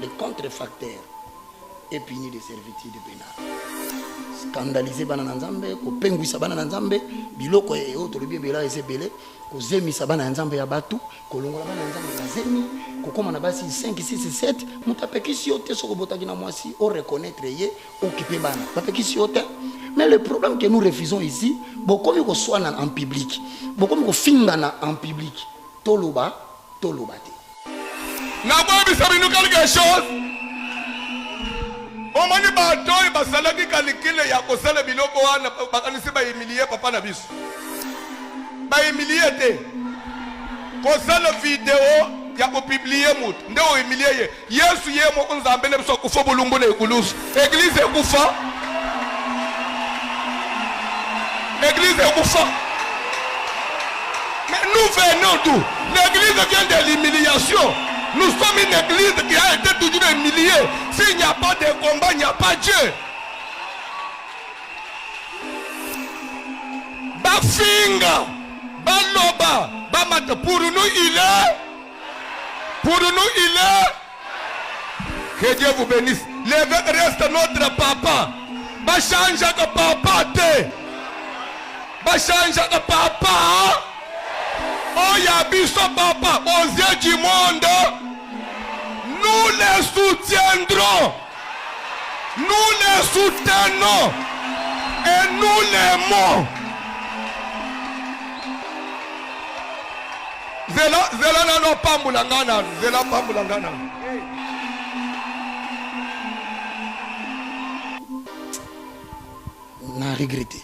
les contrefacteurs est puni de servitude pénale. Scandaliser bana nzambe, ko penguisa bana nzambe, biloko e autre bien bela ezebele, ko zemisa bana nzambe ya batu, ko longola bana nzambe ya zemi, ko koma na basi 5 6 7, mutapekisi yote soko botaki na mwasi o reconnaître ye occuper bana. Bapekisi yote. Mais le problème que nous refusons ici, beaucoup de soit en public, beaucoup de fingana en public, toloba, tolobate. N'a pas besoin de quelque chose. Au moins, il va falloir que ya kosala biloko wana bakanisi ba humilier papa na biso. Ba humilier te. Kosala vidéo ya ko publier mout. Nde o humilier ye. Yesu ye mo nzambe ne biso kufa bulumbu na ekulusu. Église ekufa. L'église est bouffante. Mais nous venons d'où? L'église vient de l'humiliation. Nous sommes une église qui a été toujours humiliée. S'il n'y a pas de combat, il n'y a pas Dieu. Bafinga, baloba, bamata. Pour nous, il est. Pour nous, il est. Que Dieu vous bénisse. L'évêque reste notre papa. Ba change que papa te. Change de papa. Oh, y a biso papa aux yeux du monde. Nous les soutiendrons. Nous les soutenons. Et nous l'aimons. Zela nano pambulangana. Zela pambulangana. On a regretté.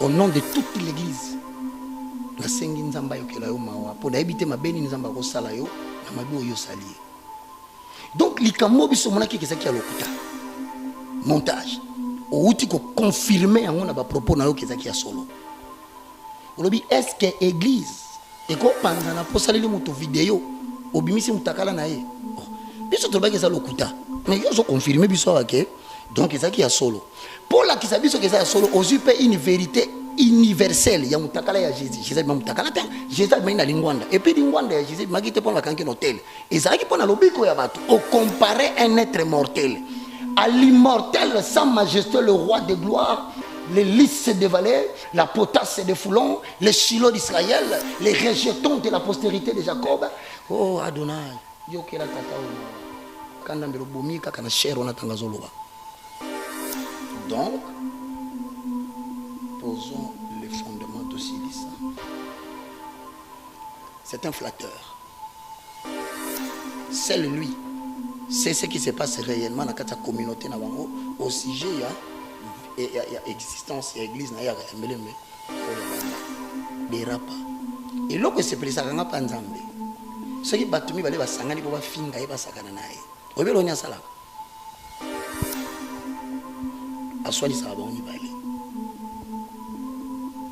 Au nom de toute l'église, la sengi nzamba yokela yo mawa pour éviter ma beni nzamba ko sala yo na mabi yo sali. Donc likambo biso monaki kezaki ya lokuta. Montage. Outi ko confirmer yango na ba propos na yo kezaki ya solo. Olobi est-ce que église et ko panza na posaleli moto vidéo obimisi mutakala na ye. Biso to ba keza lokuta. Mais yo so confirmer biso ke donc kezaki ya solo. Pour la kisabiso que ça solo aux yeux une vérité universelle ya mutakala ya Jésus. Jésus ba mutakala te. Jésus ba ina lingwanda. Et puis lingwanda ya Jésus magite pour la kanki hôtel. Et ça qui pour na lobiko ya batu. Au comparer un être mortel à l'immortel sans majesté le roi de gloire, les lys de Valais, la potasse de Foulon, les Shiloh d'Israël, les rejetons de la postérité de Jacob. Oh Adonai, yo kela tata o. Kanda mbelo bomika kana shero na tangazoloba. Donc, posons les fondements aussi de ça. C'est un flatteur. Seul lui sait ce qui se passe réellement dans la communauté. Au sujet, il y a existence, il y a église, il y a des rapas. Et là, c'est plus ça, il n'y a pas de Nzambe. Ceux qui battent, ils vont s'engager pour finir, ils vont s'engager. Vous voyez, il ça là. Aswali ça va on y va aller.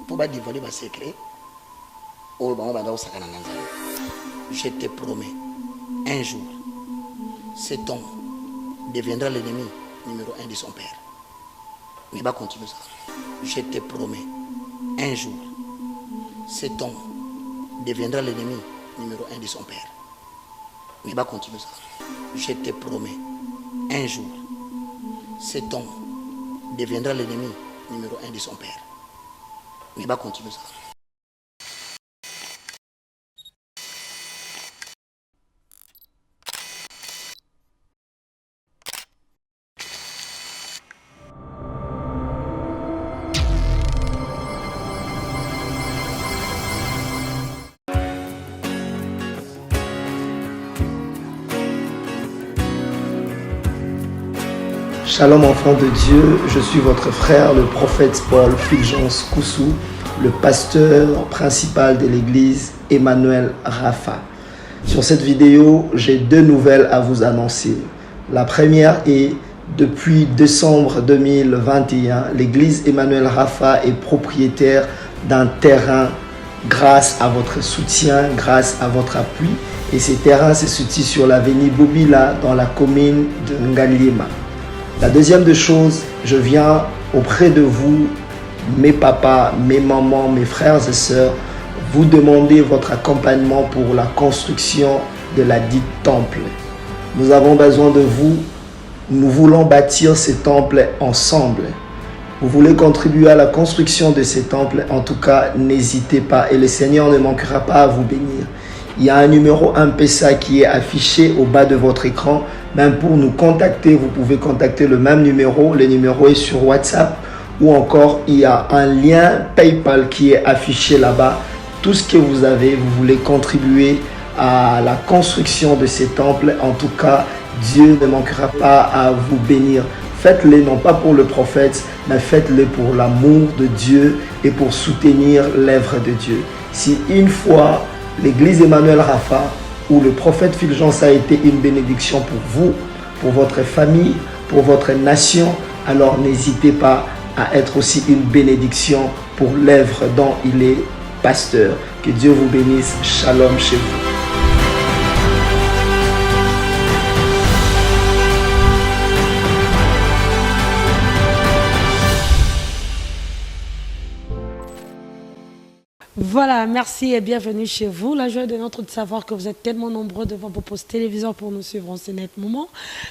Pour pas dévoiler ma secret, oh bah on va dans sa canane. Je te promets, un jour, cet homme deviendra l'ennemi numéro 1 de son père. Mais va continuer ça. Je te promets, un jour, cet homme deviendra l'ennemi numéro 1 de son père. Mais va continuer ça. Je te promets, un jour, cet homme deviendra l'ennemi numéro 1 de son père. Mais va continuer ça. Shalom enfants de Dieu, je suis votre frère, le prophète Paul Fulgence Koussou, le pasteur principal de l'église Emmanuel Rapha. Sur cette vidéo, j'ai deux nouvelles à vous annoncer. La première est, depuis décembre 2021, l'église Emmanuel Rapha est propriétaire d'un terrain grâce à votre soutien, grâce à votre appui. Et ces terrains se situent sur l'avenue Bobila dans la commune de Ngaliema. La deuxième des choses, je viens auprès de vous, mes papas, mes mamans, mes frères et sœurs, vous demander votre accompagnement pour la construction de la dite temple. Nous avons besoin de vous. Nous voulons bâtir ces temples ensemble. Vous voulez contribuer à la construction de ces temples, en tout cas, n'hésitez pas et le Seigneur ne manquera pas à vous bénir. Il y a un numéro M-Pesa qui est affiché au bas de votre écran. Même pour nous contacter, vous pouvez contacter le même numéro. Le numéro est sur WhatsApp ou encore il y a un lien PayPal qui est affiché là-bas. Tout ce que vous avez, vous voulez contribuer à la construction de ces temples, en tout cas, Dieu ne manquera pas à vous bénir. Faites-le non pas pour le prophète, mais faites-le pour l'amour de Dieu et pour soutenir l'œuvre de Dieu. Si une fois l'église Emmanuel Rapha ou le prophète Fulgence a été une bénédiction pour vous, pour votre famille, pour votre nation, alors n'hésitez pas à être aussi une bénédiction pour l'œuvre dont il est pasteur. Que Dieu vous bénisse. Shalom chez vous. Voilà, merci et bienvenue chez vous. La joie est de notre de savoir que vous êtes tellement nombreux devant vos postes téléviseurs pour nous suivre en ce net moment.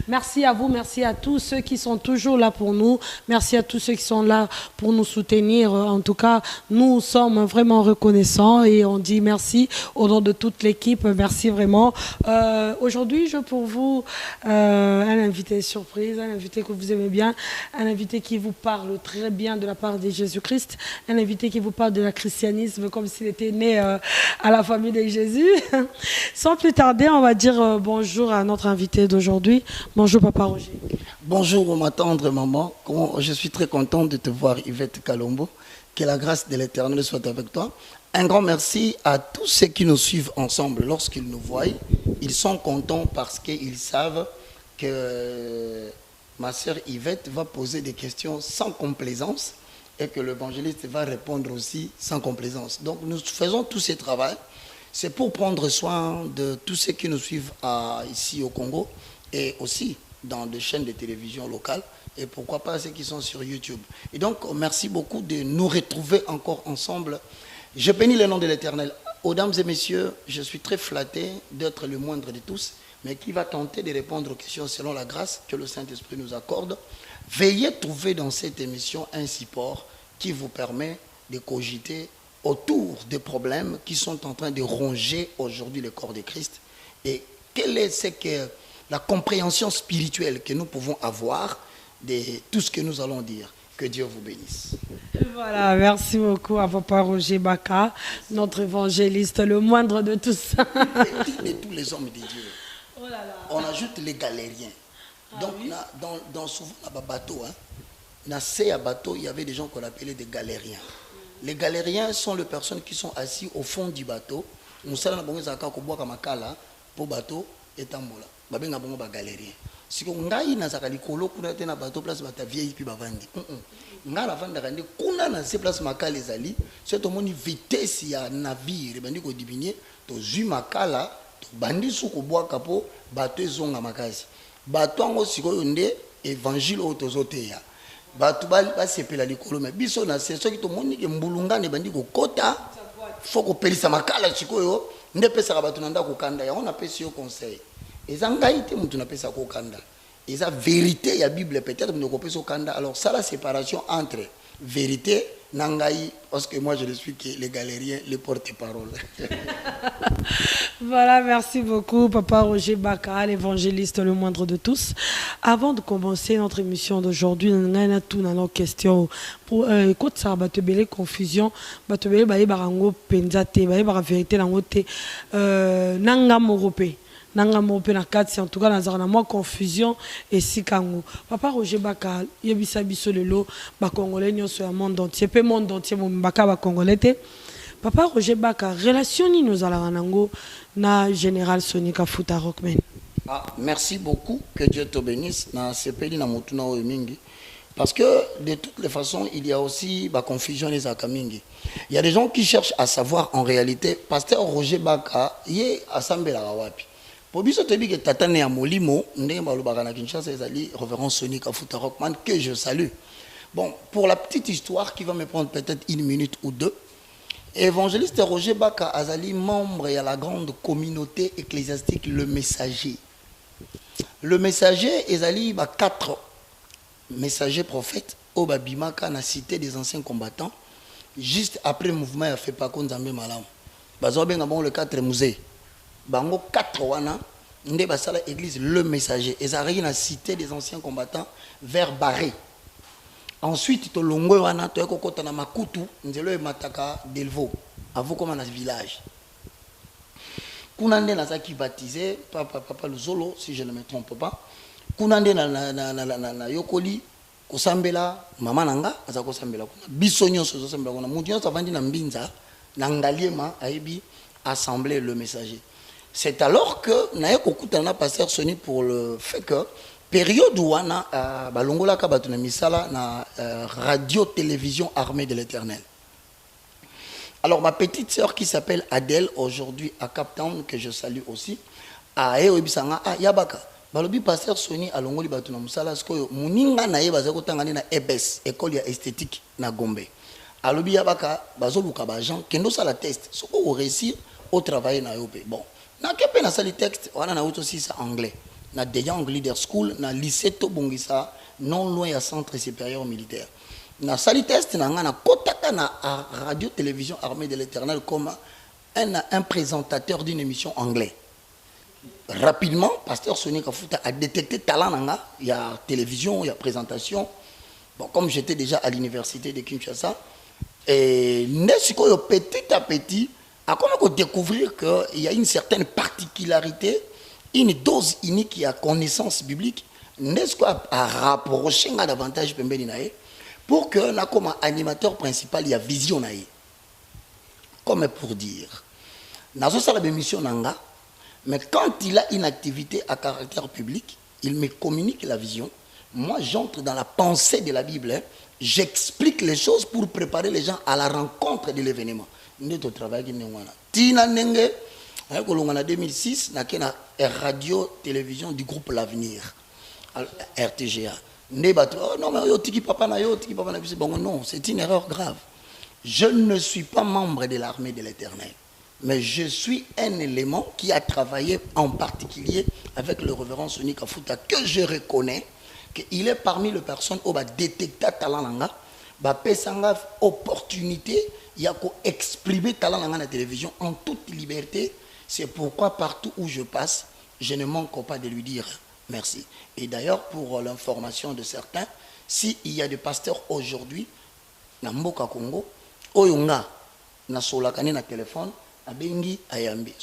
Merci à vous, merci à tous ceux qui sont toujours là pour nous. Merci à tous ceux qui sont là pour nous soutenir. En tout cas, nous sommes vraiment reconnaissants et on dit merci au nom de toute l'équipe. Merci vraiment. Aujourd'hui, j'ai pour vous un invité surprise, un invité que vous aimez bien, un invité qui vous parle très bien de la part de Jésus-Christ, un invité qui vous parle de la christianisme comme s'il était né à la famille de Jésus. Sans plus tarder, on va dire bonjour à notre invité d'aujourd'hui. Bonjour Papa Roger. Bonjour ma tendre maman. Je suis très content de te voir Yvette Kalombo. Que la grâce de l'Éternel soit avec toi. Un grand merci à tous ceux qui nous suivent ensemble. Lorsqu'ils nous voient, ils sont contents parce qu'ils savent que ma sœur Yvette va poser des questions sans complaisance et que l'évangéliste va répondre aussi sans complaisance. Donc nous faisons tout ce travail. C'est pour prendre soin de tous ceux qui nous suivent ici au Congo et aussi dans des chaînes de télévision locales et pourquoi pas ceux qui sont sur YouTube. Et donc merci beaucoup de nous retrouver encore ensemble. Je bénis le nom de l'Éternel. Mesdames et messieurs, je suis très flatté d'être le moindre de tous, mais qui va tenter de répondre aux questions selon la grâce que le Saint-Esprit nous accorde. Veuillez trouver dans cette émission un support qui vous permet de cogiter autour des problèmes qui sont en train de ronger aujourd'hui le corps de Christ. Et quelle est la compréhension spirituelle que nous pouvons avoir de tout ce que nous allons dire. Que Dieu vous bénisse. Voilà, merci beaucoup à Papa Roger Baka, notre évangéliste, le moindre de tous. De tous les hommes de Dieu. Oh là là. On ajoute les galériens. Donc, oui. dans souvent, dans bateau, dans ces bateaux, il y avait des gens qu'on appelait des galériens. Les galériens sont les personnes qui sont assis au fond du bateau. On sait que nous avons pour bateau et tambola. Nous avons des galériens. Si on a une likolo kuna tena bateau place bata vieille puis bavandi. Nga la vanda rande kuna na ces place makala ezali, c'est au moni vitesse ya navire bandi ko diminuer to zu makala to bandi su ko boa kapo bateau ezonga makasi. Bateau ngo sikoyo nde évangile otozoteya. Bateau ba sepela likolo mais biso na c'est ce qui to moni ke mbulungane bandi ko kota faut ko pelisa makala sikoyo nde pesa ka bateau nanda ko kanda ya on a pesi yo conseil. Et ça, la vérité, il y a la Bible, peut-être, mais nous alors, ça, la séparation entre vérité, nangaï, parce que moi, je ne suis que les galériens, les porte-parole. Voilà, merci beaucoup, Papa Roger Baka, l'évangéliste le moindre de tous. Avant de commencer notre émission d'aujourd'hui, nous avons tout dans nos questions. Pour quand ça va te belle confusion, va te belle barango penzate, va vérité langote, nanga moropé. Nanga moropé na kati en tout cas dans moi confusion et sikango. Papa Roger Baka, yebisa biso lelo ba congolais nyonso ya monde entier, pe monde entier mo baka ba congolais te. Papa Roger Baka, relation ni nous ala nango na général Sonika Futa Rockman. Merci beaucoup, que Dieu te bénisse na sepeli na mutuna o mingi. Parce que de toutes les façons, il y a aussi la confusion des akamingi. Il y a des gens qui cherchent à savoir en réalité, pasteur Roger Baka, il est assemblé la wapi. Pour biso tebi que tatane ya molimo, ndenge balobaka na Kinshasa ezali révérend Sonika Futa Rockman que je salue. Bon, pour la petite histoire qui va me prendre peut-être une minute ou deux, évangéliste Roger Baka azali membre de la grande communauté ecclésiastique Le Messager. Le messager, ezali ba 4 messagers prophètes au babimaka na cité des anciens combattants juste après le mouvement a fait pas konzambe malam. Bazo benga bon le 4 musée. Bango 4 wana nde basala église le messager ezali na cité des anciens combattants vers Barré. Ensuite to longwe wana to ekokota na Makutu nzelo e mataka Delvaux avant comme dans village. Kunande nazaki baptisé papa Luzolo si je ne me trompe pas. Kunande na yokoli kosambela mama nanga aza kosambela kuna biso nyonso kosambela kuna mutu nyonso avandi na mbinza na ngaliema aibi assembler le messager. C'est alors que na ekokuta na pasteur Sony pour le fait que période wana balongola ka batu na misala na radio télévision armée de l'Éternel. Alors ma petite sœur qui s'appelle Adèle aujourd'hui à Cap Town que je salue aussi a ebisanga yabaka balobi pasteur Sony alongoli batu na musala skoyo muninga na ye baza kotangana na EBS école ya esthétique na Gombe alobi yabaka bazoluka ba gens kendo sala test soko au réussir au travail na yope bon na kepe na sali texte wana na auto aussi ça anglais na Deyang Leader School na lycée Tobongisa non loin ya centre supérieur militaire na sali test na nga na kotaka na radio télévision armée de l'Éternel comme un présentateur d'une émission anglais. Rapidement pasteur Sony Kafuta a détecté talent nanga il y a télévision il y a présentation bon comme j'étais déjà à l'université de Kinshasa et nesiko petit à petit a comme découvrir que il y a une certaine particularité une dose unique qui a connaissance biblique nesiko a rapprocher davantage pembeni nae pour que na comme animateur principal il y a vision nae comme pour dire nazo sala émission nanga. Mais quand il a une activité à caractère public, il me communique la vision. Moi, j'entre dans la pensée de la Bible. Hein. J'explique les choses pour préparer les gens à la rencontre de l'événement. Notre travail qui n'est Tina Nenge, en 2006, na radio télévision du groupe L'Avenir, RTGA. Non, mais tiki papa na yo, tiki papa na bon non, c'est une erreur grave. Je ne suis pas membre de l'armée de l'Éternel. Mais je suis un élément qui a travaillé en particulier avec le révérend Sony Kafuta, que je reconnais qu'il est parmi les personnes qui ont détecté le talent nanga, pesanga opportunité, il y a exprimer talent nanga la télévision en toute liberté. C'est pourquoi partout où je passe, je ne manque pas de lui dire merci. Et d'ailleurs, pour l'information de certains, s'il y a des pasteurs aujourd'hui, na Mboka Congo, oyonga na solakane na téléphone, Abengi Ayambi.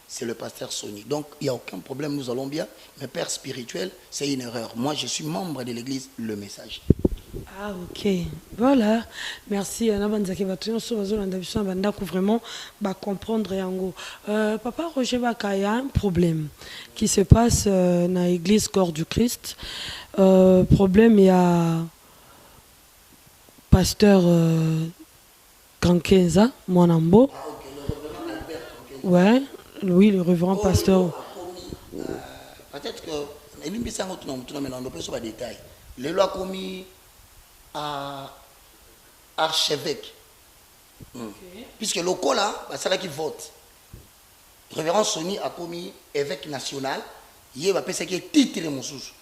C'est le pasteur Sony. Donc il n'y a aucun problème, nous allons bien. Mais père spirituel, c'est une erreur. Moi, je suis membre de l'église, le message. Ah, ok. Voilà. Merci. Vraiment, comprendre Yango. Papa Roger Baka, il y a un problème qui se passe dans l'église Corps du Christ. Problème, il y a pasteur Kankenza, Mwanambo. Ah, ok, le révérend Albert Kankenza. Ouais, oui, le révérend pasteur. Peut-être que le loi a commis à archevêque. Okay. Puisque le col là, c'est là qui vote. Le révérend Sony a commis évêque national. Il va penser qu'il est titre de Moussous.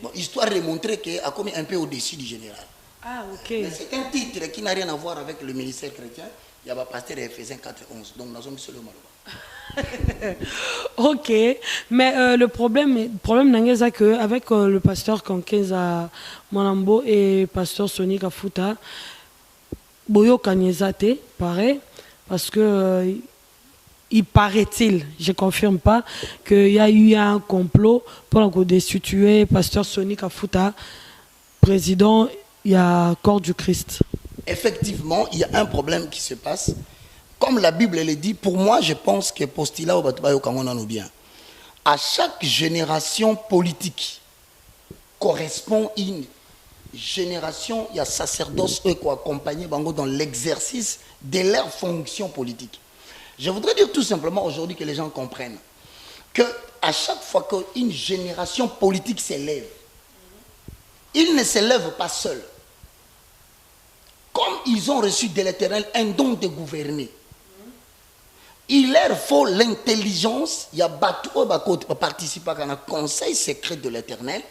Bon, histoire de montrer qu'il a commis un peu au-dessus du général. Ah, ok. C'est un titre qui n'a rien à voir avec le ministère chrétien. Il y a un pasteur Ephésiens 4:11. Donc, nous sommes sur le malheur. Ok. Mais le problème c'est que avec le pasteur Kankenza Mwanambo et le pasteur Sony Kafuta, Boyo Kanyezate, pareil, parce que il paraît-il, je ne confirme pas, qu'il y a eu un complot pour destituer le pasteur Sony Kafuta, président. Il y a corps du Christ. Effectivement, il y a un problème qui se passe. Comme la Bible le dit, pour moi, je pense que postila au bien. À chaque génération politique correspond une génération, il y a sacerdoce qui accompagné dans l'exercice de leur fonction politique. Je voudrais dire tout simplement aujourd'hui que les gens comprennent que à chaque fois qu'une génération politique s'élève, ils ne s'élèvent pas seuls. Comme ils ont reçu de l'Éternel un don de gouverner, il leur faut l'intelligence. Il y a participer à un conseil secret de l'Éternel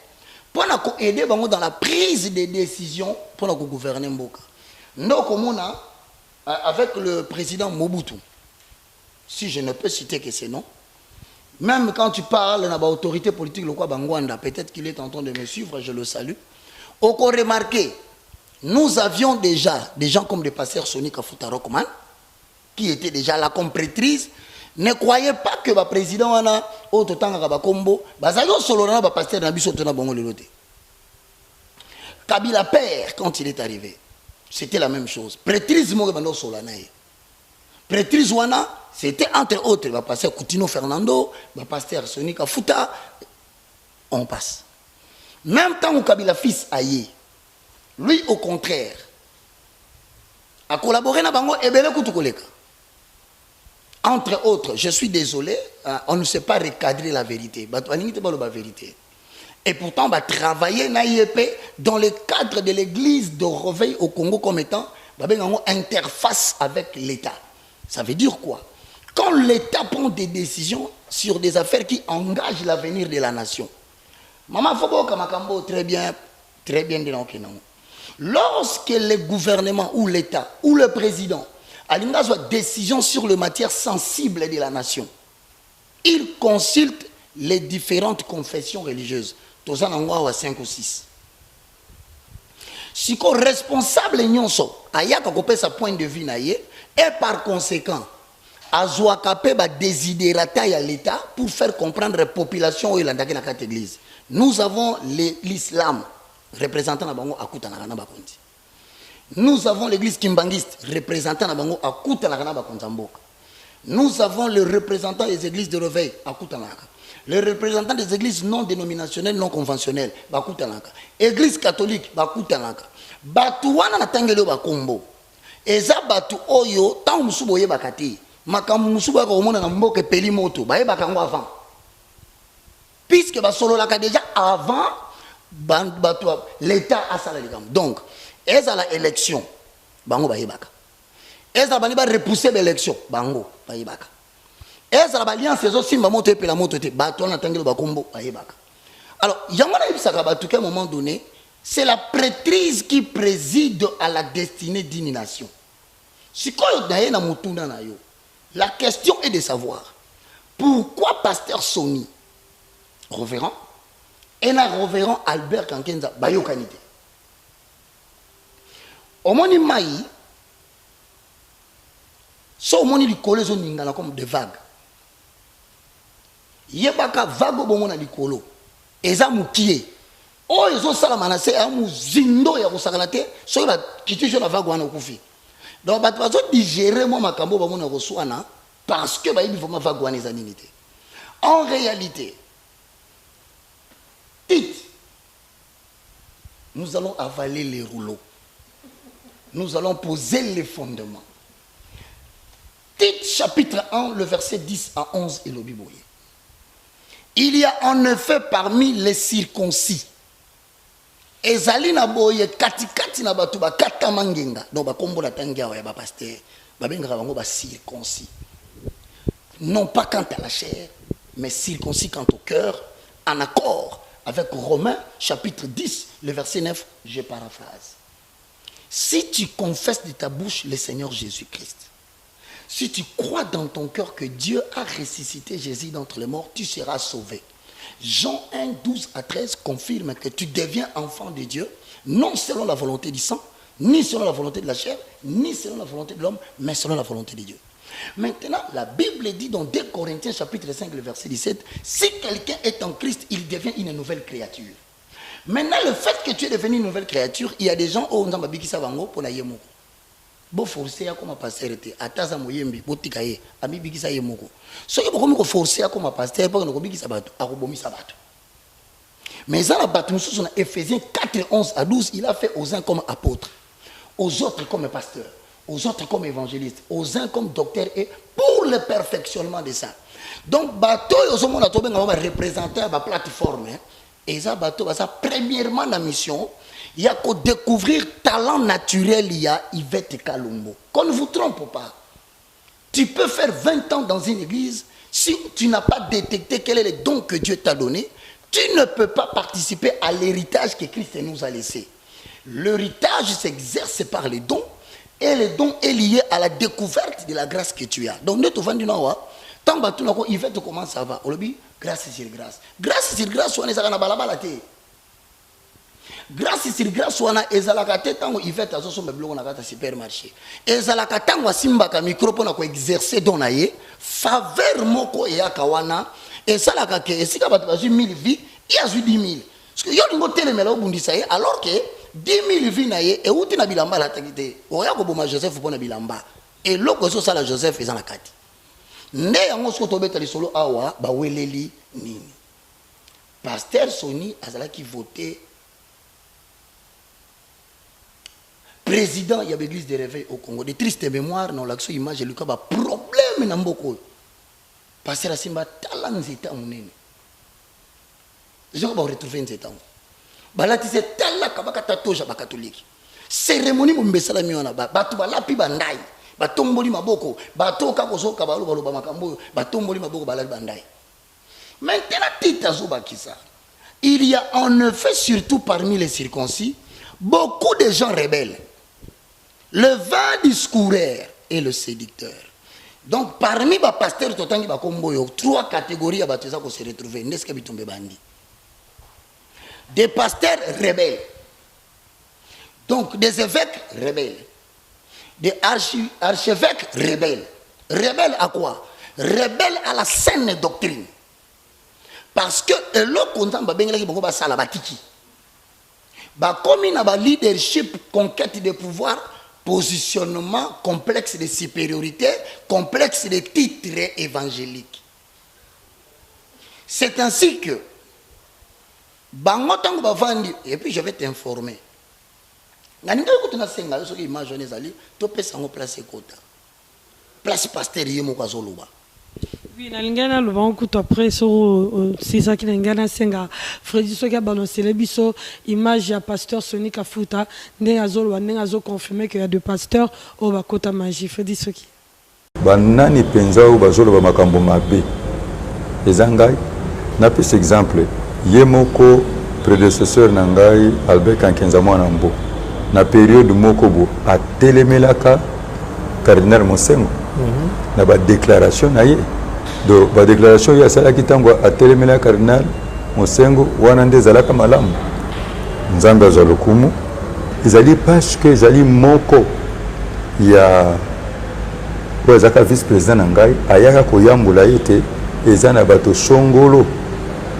pour aider dans la prise des décisions pour gouverner Mboka. Donc, avec le président Mobutu, si je ne peux citer que ces noms, même quand tu parles de l'autorité politique, peut-être qu'il est en train de me suivre, je le salue. Au remarqué, nous avions déjà des gens comme le pasteur Soni Kafuta Rockman, qui était déjà là comme prêtrise. Ne croyez pas que le président a autant de combo. Kabila père, quand il est arrivé, c'était la même chose. Prêtrise, prêtrise, c'était entre autres le pasteur Coutinho Fernando, le pasteur Soni Kafuta. On passe. Même temps où Kabila fils aïe, lui au contraire, a collaboré avec Bango et Bele Koutukoleka. Entre autres, je suis désolé, on ne sait pas recadrer la vérité. Et pourtant, on va travailler dans le cadre de l'église de Réveil au Congo comme étant une interface avec l'État. Ça veut dire quoi? Quand l'État prend des décisions sur des affaires qui engagent l'avenir de la nation. Maman Fobo Kamakambo, très bien dit. Lorsque le gouvernement ou l'État ou le président a une décision sur les matières sensibles de la nation, il consulte les différentes confessions religieuses. Tous en 5 ou 6. Si le responsable a sa point de vue et par conséquent, a désidérata à l'État pour faire comprendre la population dans cette église. Nous avons l'islam représentant la Bango à Koutanagana Bakonti. Nous avons l'église kimbangiste représentant la Bango à Koutanagana Bakontamboka. Nous avons le représentant des églises de réveil à Koutanaka. Le représentant des églises non dénominationnelles, non conventionnelles, Bakutanaka. Église catholique, Bakutanaka. Batuana na tangelo bakombo. Eza batu oyo, tant musuboye bakati. Makamu musuboye komona na mboke peli moto. Baye bakango avant. Puisque basolo laka déjà avant, l'État a ça. Donc, eza la élection, bango baye baka. Eza bani ba repousser l'élection, bango baye baka. Alors, il y a un moment donné, c'est la prêtrise qui préside à la destinée d'une nation. La question est de savoir pourquoi pasteur Soni, révérend, et la révérend Albert Kankenza, Bayo Kanité. Au moment où Maï, so au moment où il colle comme des vagues. Yebaka vago bomona likolo eza mukie o ezo sala manase ya muzindo ya kosakana te so ba kitisho na vago wana okufi donc ba bazo digérer mo makambo bomona koswana parce que ba yebi vraiment vago wana eza nini te. En réalité, nous allons avaler les rouleaux, nous allons poser les fondements. Tite chapitre 1 le verset 10 à 11 et le Bible. Il y a en effet parmi les circoncis. Ezali na boye katikati na batu ba kata mangenga. Donc ba kombo la tangia ya ba pasteur. Ba benga bango ba circoncis. Non pas quant à la chair, mais circoncis quant au cœur, en accord avec Romains chapitre 10, le verset 9, je paraphrase. Si tu confesses de ta bouche le Seigneur Jésus-Christ, si tu crois dans ton cœur que Dieu a ressuscité Jésus d'entre les morts, tu seras sauvé. Jean 1, 12 à 13 confirme que tu deviens enfant de Dieu, non selon la volonté du sang, ni selon la volonté de la chair, ni selon la volonté de l'homme, mais selon la volonté de Dieu. Maintenant, la Bible dit dans 2 Corinthiens chapitre 5, le verset 17, si quelqu'un est en Christ, il devient une nouvelle créature. Maintenant, le fait que tu es devenu une nouvelle créature, il y a des gens qui ont dit pour la yemoko. Bo forcer comme pasteur était ataza moyembi botika ye ami bikisa ye moko so ke bokomi ko forcer comme pasteur pour ko bikisa bato akobomisa bato mais ça la bato mususu na Ephésiens 4 11 à 12 il a fait aux uns comme apôtres, aux autres comme pasteurs, aux autres comme évangélistes, aux uns comme docteurs et pour le perfectionnement de ça. Donc bato yo so mona to benga ba représenter ba plateforme et ça bato ça premièrement la mission. Il y a qu'à découvrir talent naturel, il y a Yvette Kalumbo. Qu'on ne vous trompe pas. Tu peux faire 20 ans dans une église, si tu n'as pas détecté quel est le don que Dieu t'a donné, tu ne peux pas participer à l'héritage que Christ nous a laissé. L'héritage s'exerce par les dons, et les dons est lié à la découverte de la grâce que tu as. Donc, tant que il va te comment ça va. Grâce sur grâce. Grâce sur grâce, on est à la balabala. Grâce sur grâce, on est à la cate, tant qu'il va te bloquer dans le supermarché. Et à la cate, on simba ka micro pour exercer don aye, faveur moko et akawana, et ça la kake, et si ka bat 1000 vies, il y a 10 000. Parce que yo lingo telemela obundisa ye, alors que 10 000 vies na ye, et où tu na bilamba la takite, oya ko boma Joseph pour na bilamba, et loko so sala Joseph est dans la kate. Ne yango so to beta lisolo awa ba weleli nini. Pasteur Soni azala qui votait président il y a l'église de réveil au Congo. De tristes mémoires dans l'action image et le cas problème na mboko. Pasteur Asimba talanzita munene. Je vais retrouver un état. Balati c'est tala kabaka tatoja ba catholique. Cérémonie mbesala miona ba batu balapi bandai. Batomboli maboko, batoka kozoka balo balo makambo, batomboli maboko balal bandai. Maintenant tita zobakisa. Il y a en effet surtout parmi les circoncis beaucoup de gens rebelles. Le vain discoureur et le séducteur. Donc parmi les pasteurs totangi bakombo, 3 catégories à baptiser qu'on se retrouver. N'est-ce que bitombe bandi? Des pasteurs rebelles. Donc des évêques rebelles. Des archevêques rebelles. Rebelles à quoi? Rebelles à la saine doctrine. Parce que le content comme il a leadership, conquête de pouvoir, positionnement, complexe de supériorité, complexe de titres évangéliques. C'est ainsi que et puis je vais t'informer. Place pasteur oui, nalingana lo bankuto après so c'est ça qui nalingana senga Freddy so ka balancer les biso image ya pasteur Soni Kafuta ndenge azolo ndenge azo confirmer que y a deux pasteurs au bakota magie Freddy Soki banani penza ou bazolo ba makambo mabe ezangai na pes exemple yemoko prédécesseur nangai Albert Kankenza mwana mbo na période moko bo a telemelaka cardinal Monsengo na ba déclaration na ye do ba déclaration ya sala kitango a telemela cardinal Monsengo wana nde zalaka malamu nzambe azalokumu ezali parce que ezali moko ya wazaka vice président nangai ayaka koyambula yete ezana bato songolo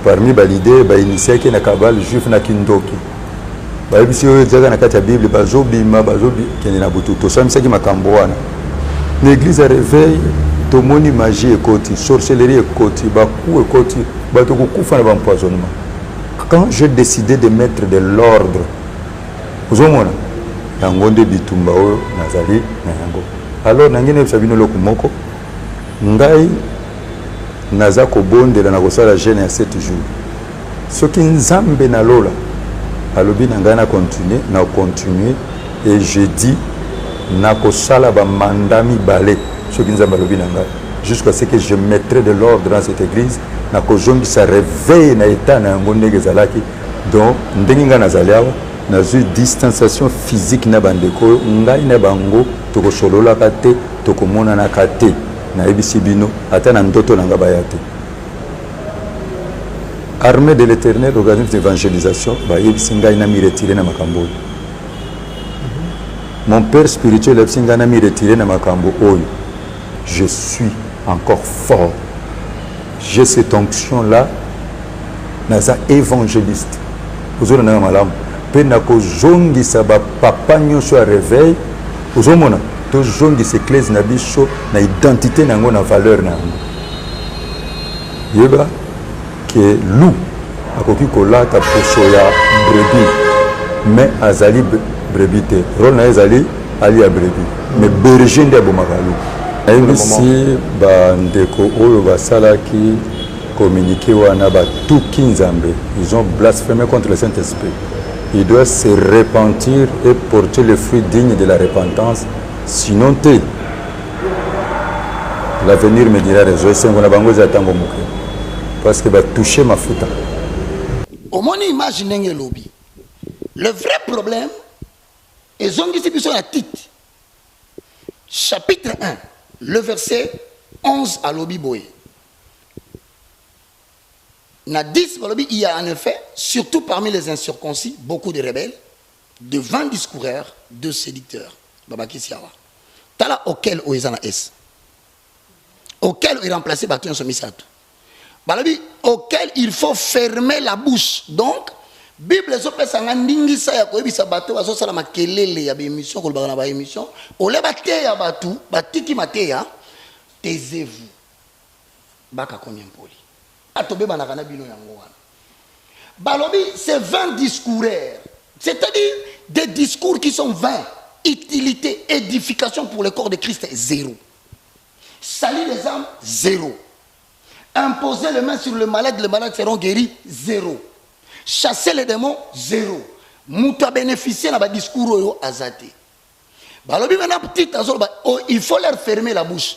parmi ba leader ba initié na kabal juif na kindoki ba bisi yo zaka na kati ya bible bazobima bazobi kene na butu to samisaki makambo wana l'église a réveil tomoni magie ekoti sorcellerie ekoti baku ekoti bato kokufa na bampoisonnement. Quand j'ai décidé de mettre de l'ordre ozomona yango nde bitumba oyo nazali na yango alors nangene ebisa bino loko moko ngai naza kobondela na kosala jeûne ya 7 jours soki nzambe na lola alobi na ngai na continuer et je dis na kosala ba mandami balé soki nzambe alobi na ngai jusqu'à ce que je mettrai de l'ordre dans cette église na kojongi sa réveil na état na yango ndenge ezalaki donc ndenge ngai nazali awa nazwi distanciation physique na bandeko ngai na bango tokosololaka te tokomonanaka te nayebisi bino ata na ndoto na ngai baya te. Armée de l'Éternel, organisme d'évangélisation bayebisi ngai na mi retiré na makambo oyo. Mon père spirituel ebisi ngai na mi retiré na makambo oyo. Je suis encore fort. J'ai cette onction là naza évangéliste ozolanda malamu mpe na kozongisa bapapa nyonso ya réveil ozomona tozongisa eklese na biso na identité na yango na valeur na yango yeba ke loup akoki kolata poso ya brebis mais azali brebis te rôle na ye ezali ali ya brebis mais berger nde abomaka loup nayebisi bandeko oyo basalaki communiqué wana batuki nzambe ils ont blasphémé contre le Saint-Esprit. Ils doivent se repentir et porter le fruit digne de la repentance sinon te l'avenir me dira raison. Et c'est mon abangozi atango mouké. Parce que va toucher ma fouta. Au moins, imaginez le lobby. Le vrai problème, et zongi c'est sur la titre. Chapitre 1, le verset 11 à lobby boy. Na 10 il y a en effet, surtout parmi les incirconcis, beaucoup de rebelles, de vains discoureurs, de séducteurs. Babaki Siawa. Tala auquel Oezana S. Auquel il remplacé Batoun Somisato. Balabi, auquel il faut fermer la bouche. Donc, Bible sope sanga ndingi sa ya koyebisa bato bazo sala makelele ya émission ko lobana ba émission ole bate ya batu batiki mateya taisez-vous baka konya mpoli atobe banaka na bino yango wana balobi c'est 20 discoureurs, c'est-à-dire des discours qui sont vains, utilité, édification pour le corps de Christ zéro, salir les âmes zéro, imposer les mains sur le malade, les malades seront guéris zéro, chasser les démons, zéro. Mouta bénéficier dans le discours azate. Balobi maintenant petit il faut leur fermer la bouche.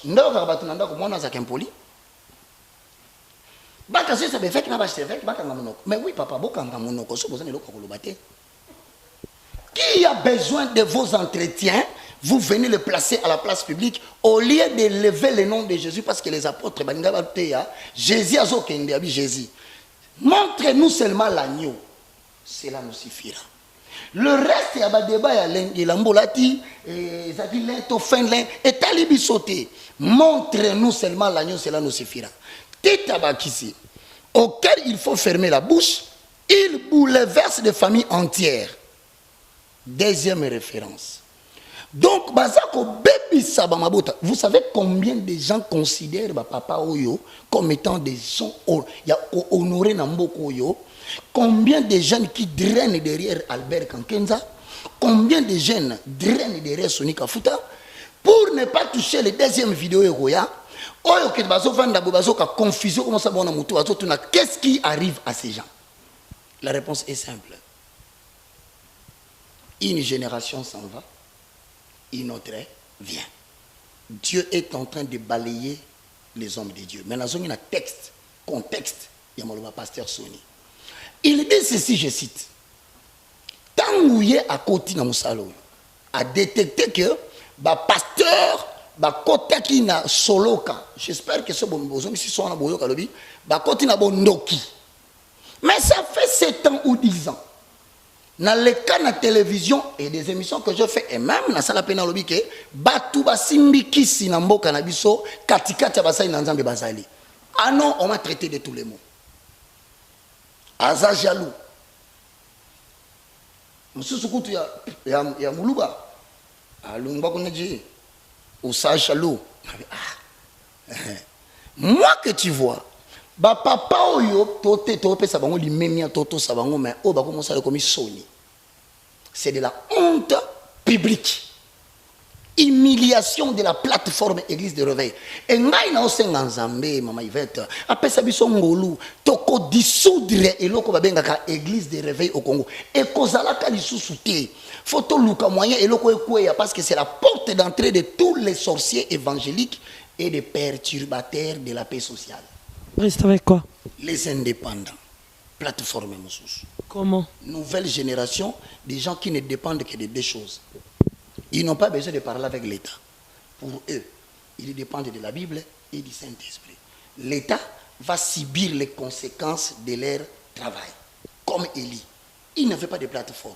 Mais oui papa, qui a besoin de vos entretiens? Vous venez le placer à la place publique au lieu de lever le nom de Jésus parce que les apôtres Jésus a Jésus. Montrez-nous seulement l'agneau. Cela nous suffira. Le reste, il y a des débats, il y a l'ambolati, il y a l'intofenlin, et talibi sauté. Montrez-nous seulement l'agneau, cela nous suffira. Tétabakisi, auquel il faut fermer la bouche, il bouleverse des familles entières. Deuxième référence. Donc, vous savez combien de gens considèrent Papa Oyo comme étant des gens honorés dans Oyo? Combien de jeunes qui drainent derrière Albert Kankenza? Combien de jeunes drainent derrière Sonika Futa? Pour ne pas toucher les deuxièmes vidéos Oyo, qu'est-ce qui arrive à ces gens? La réponse est simple. Une génération s'en va. Une autre vient. Dieu est en train de balayer les hommes de Dieu. Mais dans un texte, contexte, il y a le pasteur Sony. Il dit ceci, je cite. Tant où il est à côté de Moussalo, a détecté que le pasteur, côté qui na soloka, j'espère que ce bon si sont en boyoka lobi, côté na bondoki. Mais ça fait 7 ans ou 10 ans. Dans les cas de la télévision et des émissions que je fais, et même dans la salle de lobby, Batu Basimbi Kisi Nambo Kanabiso, Katikati Basai Nanzambe Bazali. Ah non, on m'a traité de tous les mots. Aza jaloux. Monsieur Soukoutou, il y a Moulouba. Alumba Koneji. Ousa jaloux. Moi que tu vois, papa oyo tote sabango li memia toto sabango mais o ba commencer à commis Sony. C'est de la honte publique. Humiliation de la plateforme Église de Réveil. Et ngai na osenga nzambe mama Yvette apesa biso ngolu toko dissoudre eloko babengaka Église de Réveil au Congo. Et kozala ka lisusu te. Photo luka moyen eloko ekweya parce que c'est la porte d'entrée de tous les sorciers évangéliques et des perturbateurs de la paix sociale. Reste avec quoi? Les indépendants. Plateforme Moussous. Comment? Nouvelle génération, des gens qui ne dépendent que de deux choses. Ils n'ont pas besoin de parler avec l'État. Pour eux, ils dépendent de la Bible et du Saint-Esprit. L'État va subir les conséquences de leur travail. Comme Élie. Il ne fait pas de plateforme.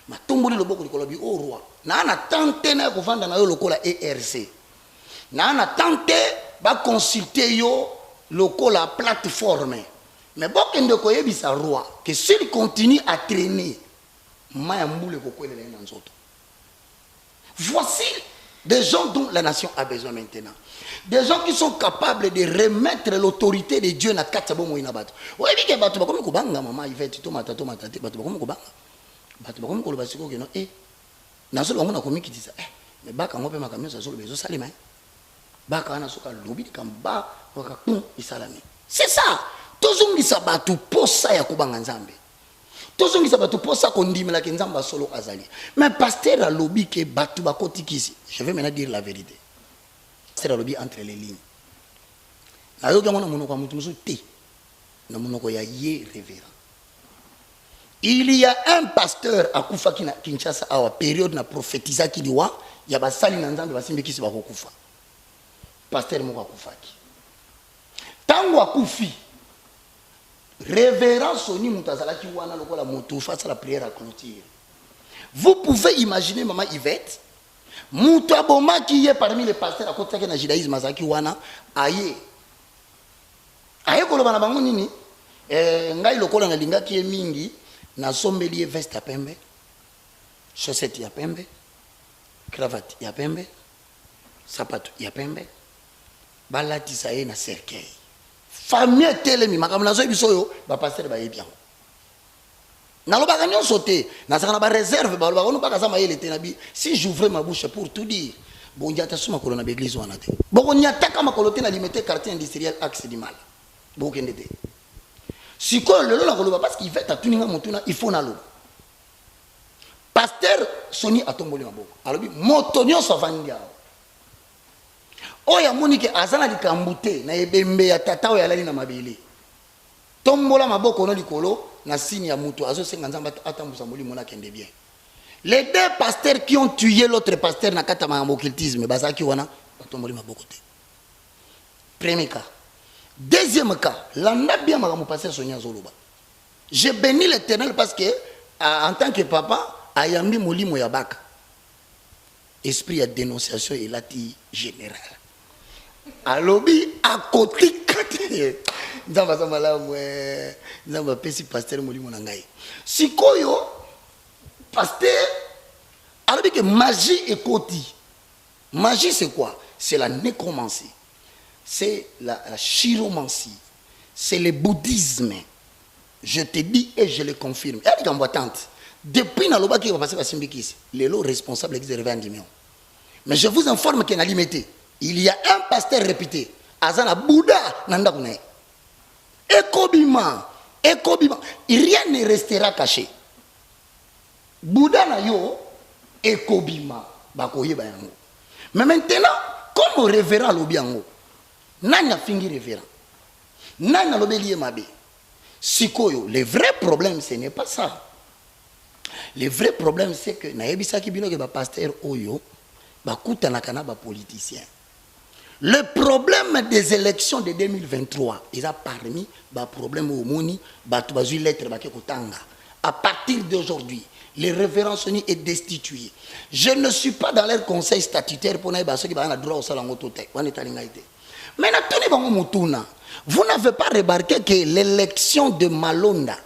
Mais tout le monde est au roi. Il a tenté de vendre le ERC. Il a tenté de consulter la plateforme. Mais si on a un roi, que s'il continue à traîner, voici des gens dont la nation a besoin maintenant. Des gens qui sont capables de remettre l'autorité de Dieu dans le cadre de Moïnabat. Vous voyez que les gens comme Kubanga, maman, il fait tout matin, tout matin, tout comme Kubanga. Comme Kubanga, c'est que non, eh, n'a pas on a commis qui dit ça. Mais baka on peut ma camion ça sur le besoin salima. Baka ana soka lobby kamba waka kum isalami. C'est ça. Tozongi sabatu posa ya Kubanga nzambe. Tozongi sabatu posa kondimela ke nzamba solo azali. Mais pasteur a lobby ke batu bakoti kisi. Je vais maintenant dire la vérité. Pasteur a lobby entre les lignes. ayoka mona monoko mutu musu te na monoko ya ye révérend. Il y a un pasteur à Koufa qui na Kinshasa à la période na prophétisa qui dit wa ya basali na nzambe basimbe kisi ba kokufa. Pasteur moko akufaki. Tango akufi révérend Soni Moutazala qui wana lokola moto face à la prière à clôture. Vous pouvez imaginer maman Yvette Moutou Aboma qui est parmi les pasteurs à côté de la judaïsme qui wana aye. Aye koloba na bango nini ngai lokola na linga ki mingi na sombelier veste ya pembe, chaussette ya pembe, cravate ya pembe, sapato ya pembe, balatisa ye na cercueil. Famille telemi makambo nazo biso yo ba pasteur ba yebian. Na lobaka nyonso te, na saka na ba réserve ba lobaka no baka za mayele te na bi. Si j'ouvrais ma bouche pour tout dire, bon ndiata suma kolona ba église wana te. Boko nyataka makolo te na limité quartier industriel axe du mal. Boko ndete. Si quoi le long la koloba parce qu'il fait ta tuninga motuna il faut na lo. Pasteur Soni atomboli maboko. Alobi motonyo savandia. Oya monike azana likambute na ebembe ya tatao ya lali na mabele. Tombola maboko no likolo na signe ya mutu azo senga nzamba atambusa moli mona kende bien. Les deux pasteurs qui ont tué l'autre pasteur na kata ma occultisme bazaki wana atomboli maboko te. Premier cas. Deuxième cas, l'anda bien makambo pasteur Sonia Zoloba. Je bénis l'Éternel parce que en tant que papa ayambi molimo ya baka. Esprit de dénonciation et lati général. Alobi à côté kate. Nzamba samala mwe nzamba pesi pasteur molimo na ngai. Sikoyo pasteur alobi que magie et koti. Magie c'est quoi? C'est la nécromancie. C'est la chiromancie. C'est le bouddhisme. Je te dis et je le confirme. Depuis Naloba qui va passer à Simbikis, les lots responsables qui se millions. Mais je vous informe qu'il y a limité. Il y a un pasteur réputé. Azana Bouddha Nandakune. Ekobima. Rien ne restera caché. Bouddha na yo. Ekobima. Bakoye bayango. Mais maintenant, comme révérend l'obiango. Nanya fingi révérend. Nanya l'obélier mabe. Sikoyo, le vrai problème, ce n'est pas ça. Le vrai problème, c'est que naebisa kibino ke ba pasteur oyo, ba kutanakana ba politicien. Le problème des élections de 2023, ils ont parmi ba problème au moni, ba tubazu lettre ba ke kotanga. À partir d'aujourd'hui, le révérend Soni est destitué. Je ne suis pas dans leur conseil statutaire pour naïba ceux qui ba na droit au salon totek. Wan etalingaite. Maintenant, vous n'avez pas remarqué que l'élection de Malonda,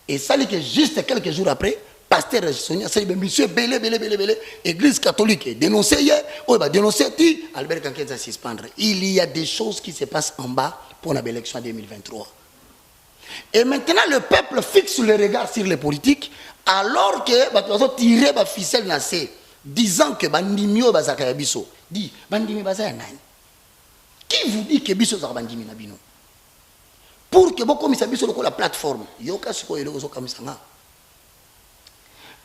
et ça que juste quelques jours après, pasteur Sonia, c'est monsieur Belé, église catholique, dénoncé, Albert Kankenza suspendre. Il y a des choses qui se passent en bas pour l'élection 2023. Et maintenant, le peuple fixe le regard sur les politiques, alors que, tirer la ficelle, disant que Bandimio Bazakayabiso, dit, Bandimi Bazayanani. Qui vous dit que biso zabandimi na bino? Pour que beaucoup misa biso la plateforme, yoka siko yelo zo kamisanga.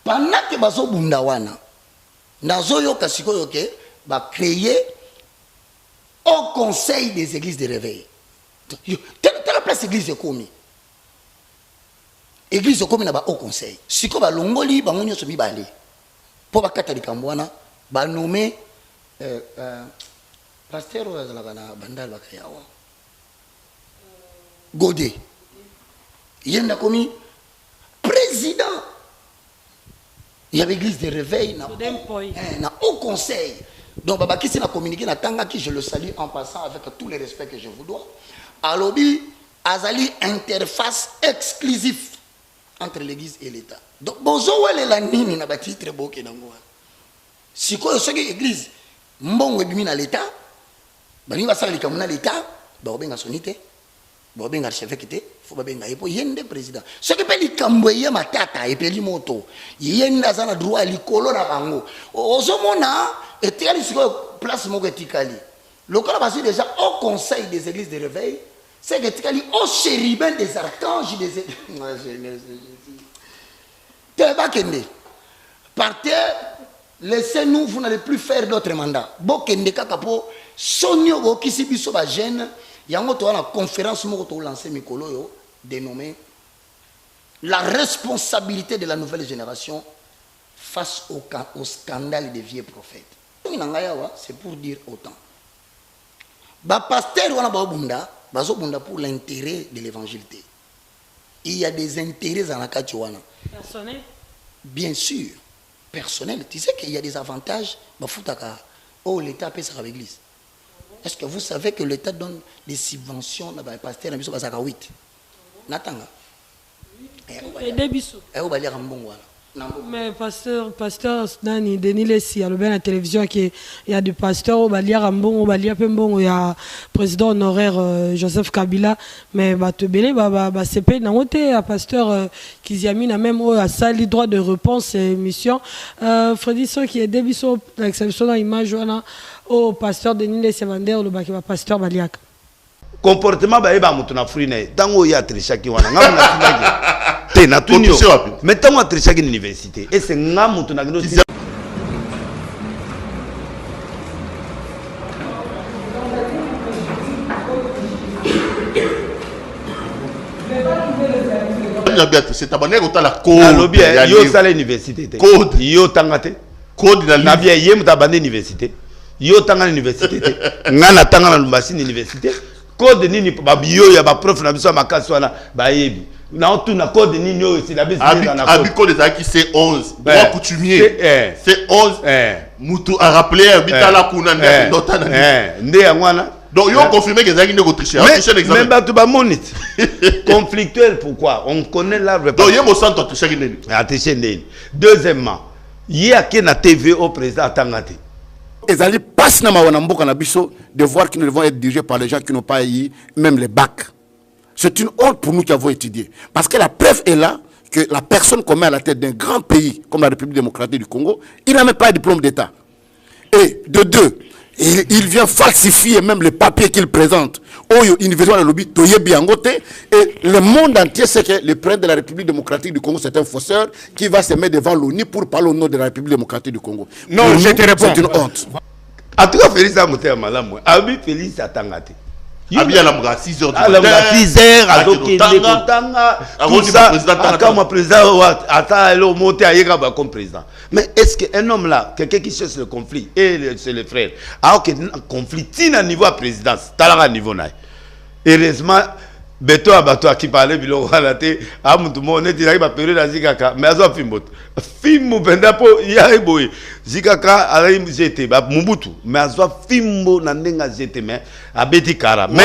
Pendant que bazo bundawana, nazo yoka siko yoke ba créer au conseil des églises de réveil. Telle place église komi. Église komi na ba au conseil. Siko ba longoli ba ngonyo so mibale. Po ba katolika mbwana ba nommé pasteur la bandal bakayawa Godé yenda komi président il y avait l'église de réveil na au conseil donc baba qui s'est communiqué na tanga qui je le salue en passant avec tout le respect que je vous dois alobi azali interface exclusive entre l'église et l'état donc bozo wele la nini na bati très beau ke nango siko so église mbongo bimi na l'état bani basala likamuna l'état ba obenga sonité ba obenga archevêque te fo ba benga epo yende président ce que peli kamboye matata epeli moto yenda sana droit likolo na bango ozomona etikali siko place moko etikali lokola basi déjà au conseil des églises de réveil c'est que etikali au chérubin des archanges des te bakende par terre laissez-nous, vous n'allez plus faire d'autres mandats. Bokende kakapo, sonyo kisi biso ba jeune, yango to na conférence moko to lancer mikolo yo dénommé la responsabilité de la nouvelle génération face au scandale des vieux prophètes. C'est pour dire autant. Ba pasteur wana ba bunda, bazo bunda pour l'intérêt de l'évangile. Il y a des intérêts dans la Katiwana. Personnel? Bien sûr, personnel. Tu sais qu'il y a des avantages. Oh, l'État paie ça avec l'église. Est-ce que vous savez que l'État donne des subventions à les pasteurs dans le 8? Natanga. Et des bisous. Mais pasteur Nani, Denis Lessi, à la télévision, il y a du pasteur, il y a Rambon, il y a Pembon, il y a président honoraire Joseph Kabila, mais c'est pas un pasteur qui a mis même à ça les droits de réponse et mission. Freddy qui est débissé l'exception dans l'image au pasteur Denis Lessi Vander, le pasteur Baliak. Comportement ba mutuna frine tango ya trishaki wana ngamu te na tunyo mais tango trishaki université et c'est ngamu tuna ngino c'est abonné au la code alobi yo sala université te code yo tangate code na bien yem tabane université yo tangana université te ngana tangana lumbasi université code nini babio ya ba prof na biso makasi wana ba yebi na on na code nini yo c'est la base na code code ça qui c'est 11 droit coutumier c'est 11 mutu a rappelé bitala kuna ndé ngwana donc yo confirmer que ça qui ne tricher mais ba to ba monite conflictuel pourquoi on connaît la réponse donc yo mo centre tricher nini tricher nini deuxièmement yi a na TV au président tangate ils allaient passer dans ma mboka na biso de voir qu'ils ne vont être dirigés par les gens qui n'ont pas eu même les bacs. C'est une honte pour nous qui avons étudié. Parce que la preuve est là que la personne qu'on met à la tête d'un grand pays comme la République démocratique du Congo, il n'a même pas de diplôme d'État. Et de deux, il vient falsifier même les papiers qu'il présente. Et le monde entier sait que le président de la République démocratique du Congo, c'est un fausseur qui va se mettre devant l'ONU pour parler au nom de la République démocratique du Congo. Non, je te réponds. C'est une honte. En tout cas, Félix Amoté Malam, Abi Félix Atangate. Abi Alamga 6h du matin. 6h, Adoki Nekotanga, tout ça. Comme président, Ata Elo Moté Ayega comme président. Mais est-ce qu'un homme là, quelqu'un qui cherche le conflit, et c'est le frère, alors qu'il y a un conflit, il y a un niveau à présidence, il y a un niveau là. Heureusement, Beto Abato qui parlait, il a dit, ah, mon tout le monde, il a péré dans Zikaka, mais il a fait Fimbo Bendapo, il y a un boy. Zikaka, a jeté, Mubutu, mais il a fait Fimbo Nandenga jeté, mais à Betty Kara. Mais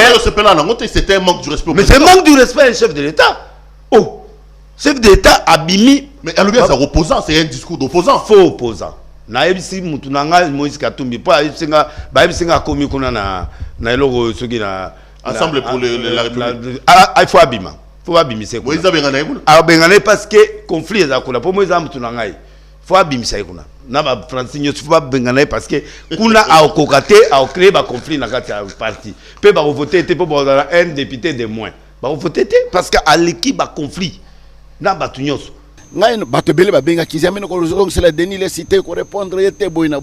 c'était un manque du respect. Mais c'est un manque du respect du chef de l'État. Oh, chef d'État abimi. Mais alors bien, c'est opposant, c'est un discours d'opposant. Faux opposant. Na ebisi mutu nanga Moïse Katumbi po abisinga ba ebisinga komi kuna na eloko soki na ensemble pour la République. Il faut abima. Faut abimiser kuna. Moïse abengana kuna. Abengana parce que conflit eza kuna po Moïse mutu nanga. Faut abimisa kuna. Na ba Francine faut pas bengana parce que kuna a okokate a créer ba conflit na kati ya parti. Pe ba voter te po ba un député de moins. Ba voter te parce que à l'équipe ba conflit. Na ba tunyoso. Ngai batebele babenga kizamene ko c'est la Denis les cité ko répondre yete boy na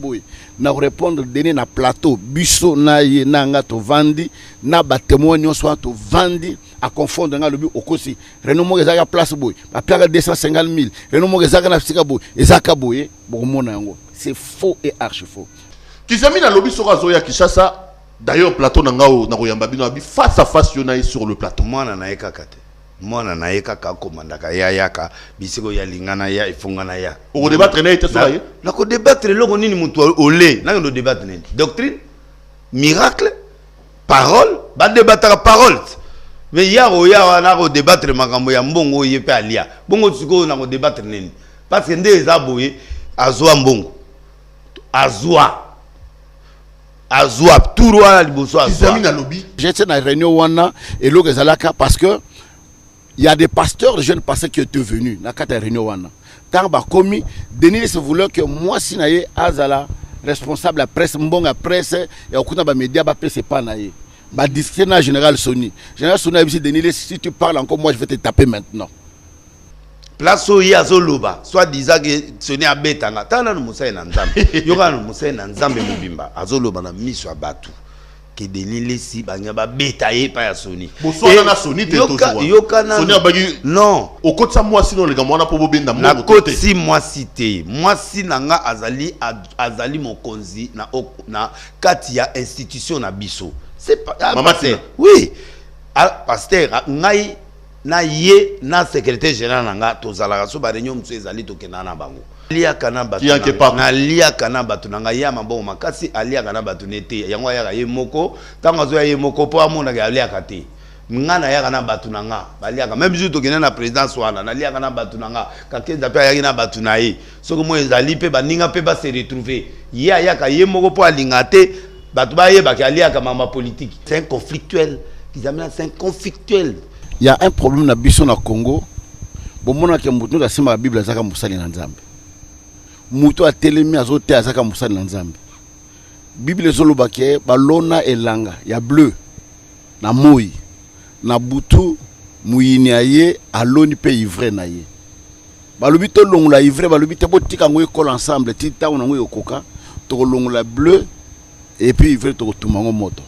répondre Denis na plateau biso na ye na nga to vandi na batémoin soit to vandi à confondre nga lobi okosi Renaud Mogezaka place boy ba plaka 250 000 Renaud Mogezaka na sika boy ezaka boy bomona yango c'est faux et archi faux kizamene na lobi soko azoya Kishasa d'ailleurs plateau na ngao na koyamba bino abi face à face yona sur le plateau mwana na ekakate mwana na yeka ka komandaka ya yaka bisiko ya lingana ya ifungana ya o débattre na ite soye na ko débattre loko nini mutu olé na ko débattre nini doctrine miracle parole ba débattre parole mais ya na ko débattre makambo ya mbongo yepe alia bongo siko na ko débattre nini parce que ndé ezaboye azwa mbongo azwa turu ala liboso azwa na lobby j'étais na réunion wana et loko ezalaka parce que il y a des pasteurs, des jeunes pasteurs qui étaient venus dans la réunion wana. Quand ba commis, Denis se voulait que moi si naie azala responsable la presse mbonga presse et okuna ba média ba presse pas naie. Ba discréna général Sony. Général Sony a dit Denis si tu parles encore moi je vais te taper maintenant. place où il y a Zoloba, soit disant que ce n'est à Betanga, tant que nous sommes en Nzambe, yoga nous sommes en Nzambe Mobimba, Azoloba na mis sur Batu, que des lignes si banyaba betaillé par ya Sony. Bonsoir na Sony t'es toujours. Sony abagi non. Au côté ça moi sinon les gars moi na pobo benda moi. Na côté si moi cité, moi si nanga azali mokonzi na katia institution na biso. C'est pas Maman oui. Pasteur ngai na ye na secrétaire général nanga tozalaka so ba réunion mso ezali tokenda na bango lia kana batu na lia kana batu nanga ya mabongo makasi alia kana batu nete yango ya ye moko tanga zo ya ye moko po amona ya lia kate ngana ya kana batu nanga balia ka même jour tokenda na présidence wana na lia kana batu nanga ka kenda pe ya na batu na ye soko mo ezali pe baninga pe ba se retrouver ya ka ye moko po alingate batu ba ye ba ka lia ka mama politique c'est un conflictuel ils amènent c'est un conflictuel. Il y a un problème na biso na Congo. Bon mona ke mutu na sima Bible azaka musali na Nzambe. Mutu a telemi azote azaka musali na Nzambe. Bible zoloba ke balona elanga ya bleu na moi na butu muyini aye aloni pe ivre na ye. Balobi to longola ivre balobi te botika ngo ekol ensemble tita ona ngo yokoka to longola bleu et puis ivre to tumango moto.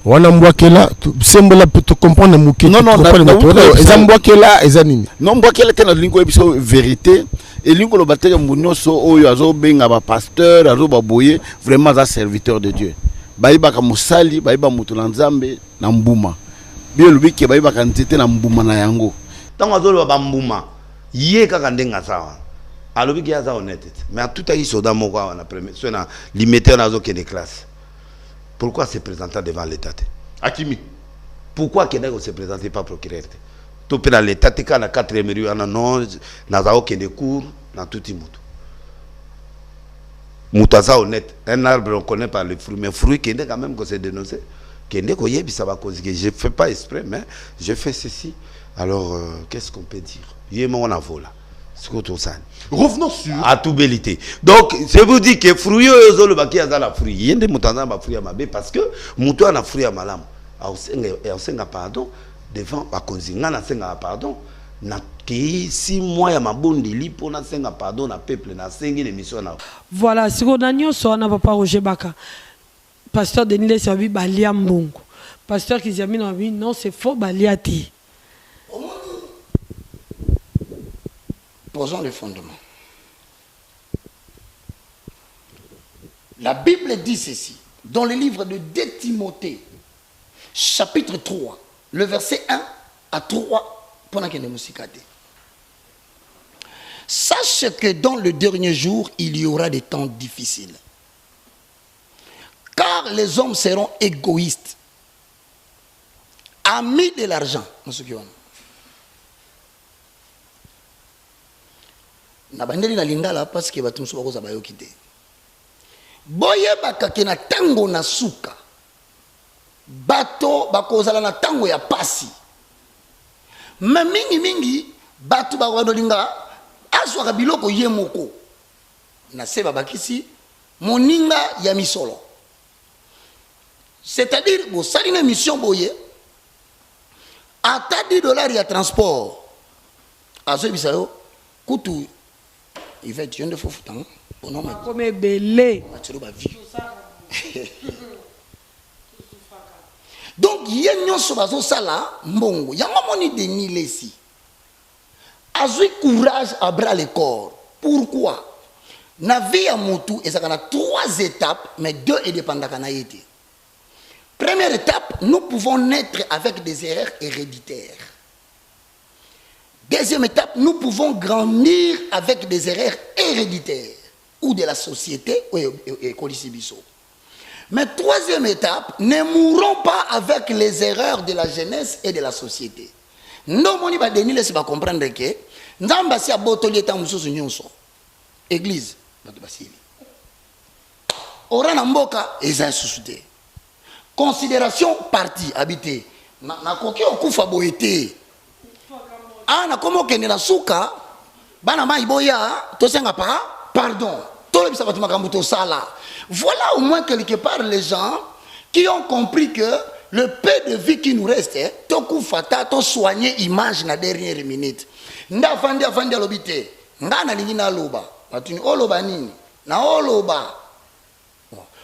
Wana mbwakela sembola to comprendre muke non eza mbwakela eza nini non mbwakela tena lingo ebiso vérité et lingo lo bateka mbunyoso oyo azo benga ba pasteur azo baboye vraiment za serviteur de Dieu bayiba ka musali bayiba mutu na Nzambe na mbuma bien lubike bayiba ka nzete na mbuma na yango tango azo ba mbuma ye kaka ndenga sawa alobiki ya za honnête mais tout a eu soda moko na premier so na limiter na zo kene classe. Pourquoi se présenter devant l'État? Akimi. Pourquoi qu'il ne se présente pas procureur? Tout dans l'État, quand la 4e rue, non, n'a aucun cours, dans tout le monde. Moutaza honnête, un arbre on connaît pas le fruit, mais fruit qui est quand même qu'on s'est dénoncé. Qui est qu'on y est, ça va causer que je fais pas exprès, mais je fais ceci. Alors, qu'est-ce qu'on peut dire? Il y a mon avou là. Revenons sur à tout bélité. Donc, je vous dis que fruit le baki a la fruit. Il y a des moutons à fruit à ma bé parce que mouton a fruit à malam. Et on s'enga pardon devant la consigne na s'enga pardon na ki 6 mois ya mabondi li pour na s'enga pardon na peuple na sengi l'émission na. Voilà, si on a nyo so na papa Roger Baka. Pasteur Denis le servi balia mbongo. Pasteur Kiziami na bi non c'est faux balia ti. Posons le fondement. La Bible dit ceci, dans le livre de 2 Timothée, chapitre 3, le verset 1 à 3, pendant qu'il y a des sache que dans le dernier jour, il y aura des temps difficiles. Car les hommes seront égoïstes, amis de l'argent. Na bandeli na lingala parce que batumso bakoza bayoki te boyebaka ke na tango na suka bato bakozala na tango ya pasi ma mingi bato bakolinga azwaka biloko ye moko na se babakisi moninga ya misolo, c'est-à-dire bosali na mission boye ata $10 ya transport azobisa yo kutu. Il va être jeune de Fofoutan. Comme belé. Donc, il y a une chose sala mbongo. Il y a un moment de Nilesi. Azui courage à bras le corps. Pourquoi? Na vie à Moutou, et ça a 3 étapes, mais 2 indépendants. Première étape, nous pouvons naître avec des erreurs héréditaires. Deuxième étape, nous pouvons grandir avec des erreurs héréditaires ou de la société et Kolisibiso. Mais troisième étape, ne mourrons pas avec les erreurs de la jeunesse et de la société. Non, on va donner laisse pas comprendre que Nzamba si abotoli eta mususu nyonso. Église, bato basili. Ora na mboka eza susute. Considération parti habité. Na koki okufa boete. Ah, na komo kende na suka bana mai boya to senga pa pardon to le bisaba makambo to sala. Voilà au moins quelque part les gens qui ont compris que le peu de vie qui nous reste, toku fata to soigner image na dernière minute. Nda fandi alobite. Ngana lingi na loba. Batuni oloba nini? Na oloba.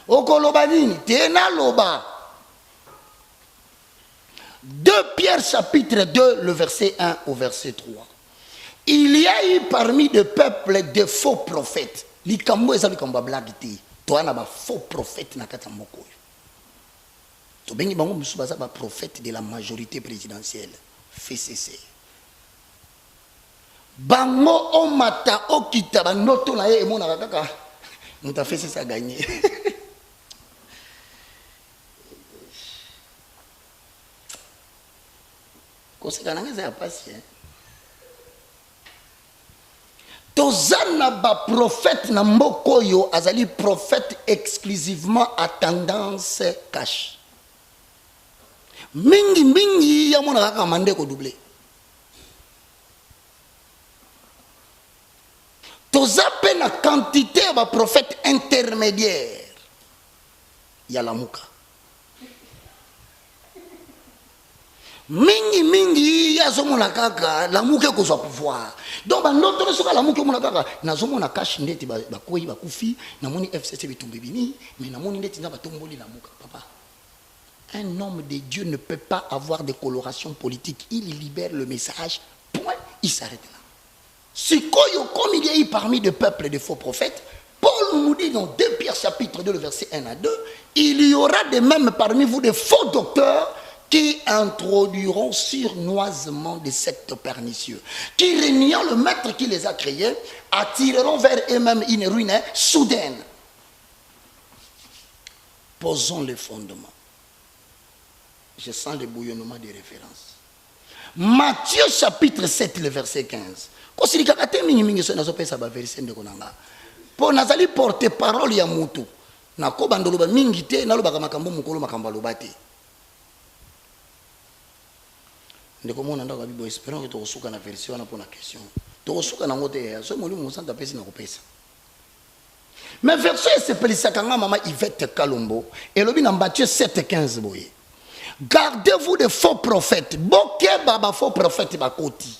Okoloba nini? Te na loba. 2 Pierre chapitre 2, le verset 1 au verset 3. Il y a eu parmi le peuple de faux prophètes. Likambo eza likambo blagiti. Toi na ba faux prophètes na kata moko. To bengi bango musu baza ba prophète de la majorité présidentielle. FCC. Bango omata okita ba noto na ye emona kaka. Muta FCC a gagné. Conséquence ça passe hein. Tozana ba prophète na mboko yo azali prophète exclusivement à tendance cash. Mingi ya mona kaka mande ko doubler. Tozape na quantité ba prophète intermédiaire. Ya la muka. Mingi ya zomona kaka la muke ko so pouvoir. Donc ba notre soka la muke mona kaka na zomona cash ndeti ba koyi ba kufi na moni FCC bitumbi bini mais na moni ndeti na ba tomboli la muka papa. Un homme de Dieu ne peut pas avoir de coloration politique, il libère le message, point, il s'arrête là. Si comme il y a eu parmi des peuples de faux prophètes, Paul nous dit dans 2 Pierre chapitre 2 le verset 1 à 2, il y aura de même parmi vous des faux docteurs qui introduiront surnoisement des sectes pernicieux, qui reniant le maître qui les a créés, attireront vers eux-mêmes une ruine soudaine. Posons les fondements. Je sens le bouillonnement des références. Matthieu chapitre 7 le verset 15. Quand il dit que mingi so nazo pesa ba verset ndeko nanga. Po nazali porter parole ya mutu. Na ko bandoloba mingi te na loba makambo mukolo makambo lobate. Ndeko mona ndako bibo espérons que to suka na version na pona question. To suka na ngote so moli mo santa pesa na ko pesa. Mais verset se pelisa kanga mama Yvette Kalombo et lobi na Matthieu 7:15 boye. Gardez-vous des faux prophètes. Bokeba ba faux prophètes ba koti.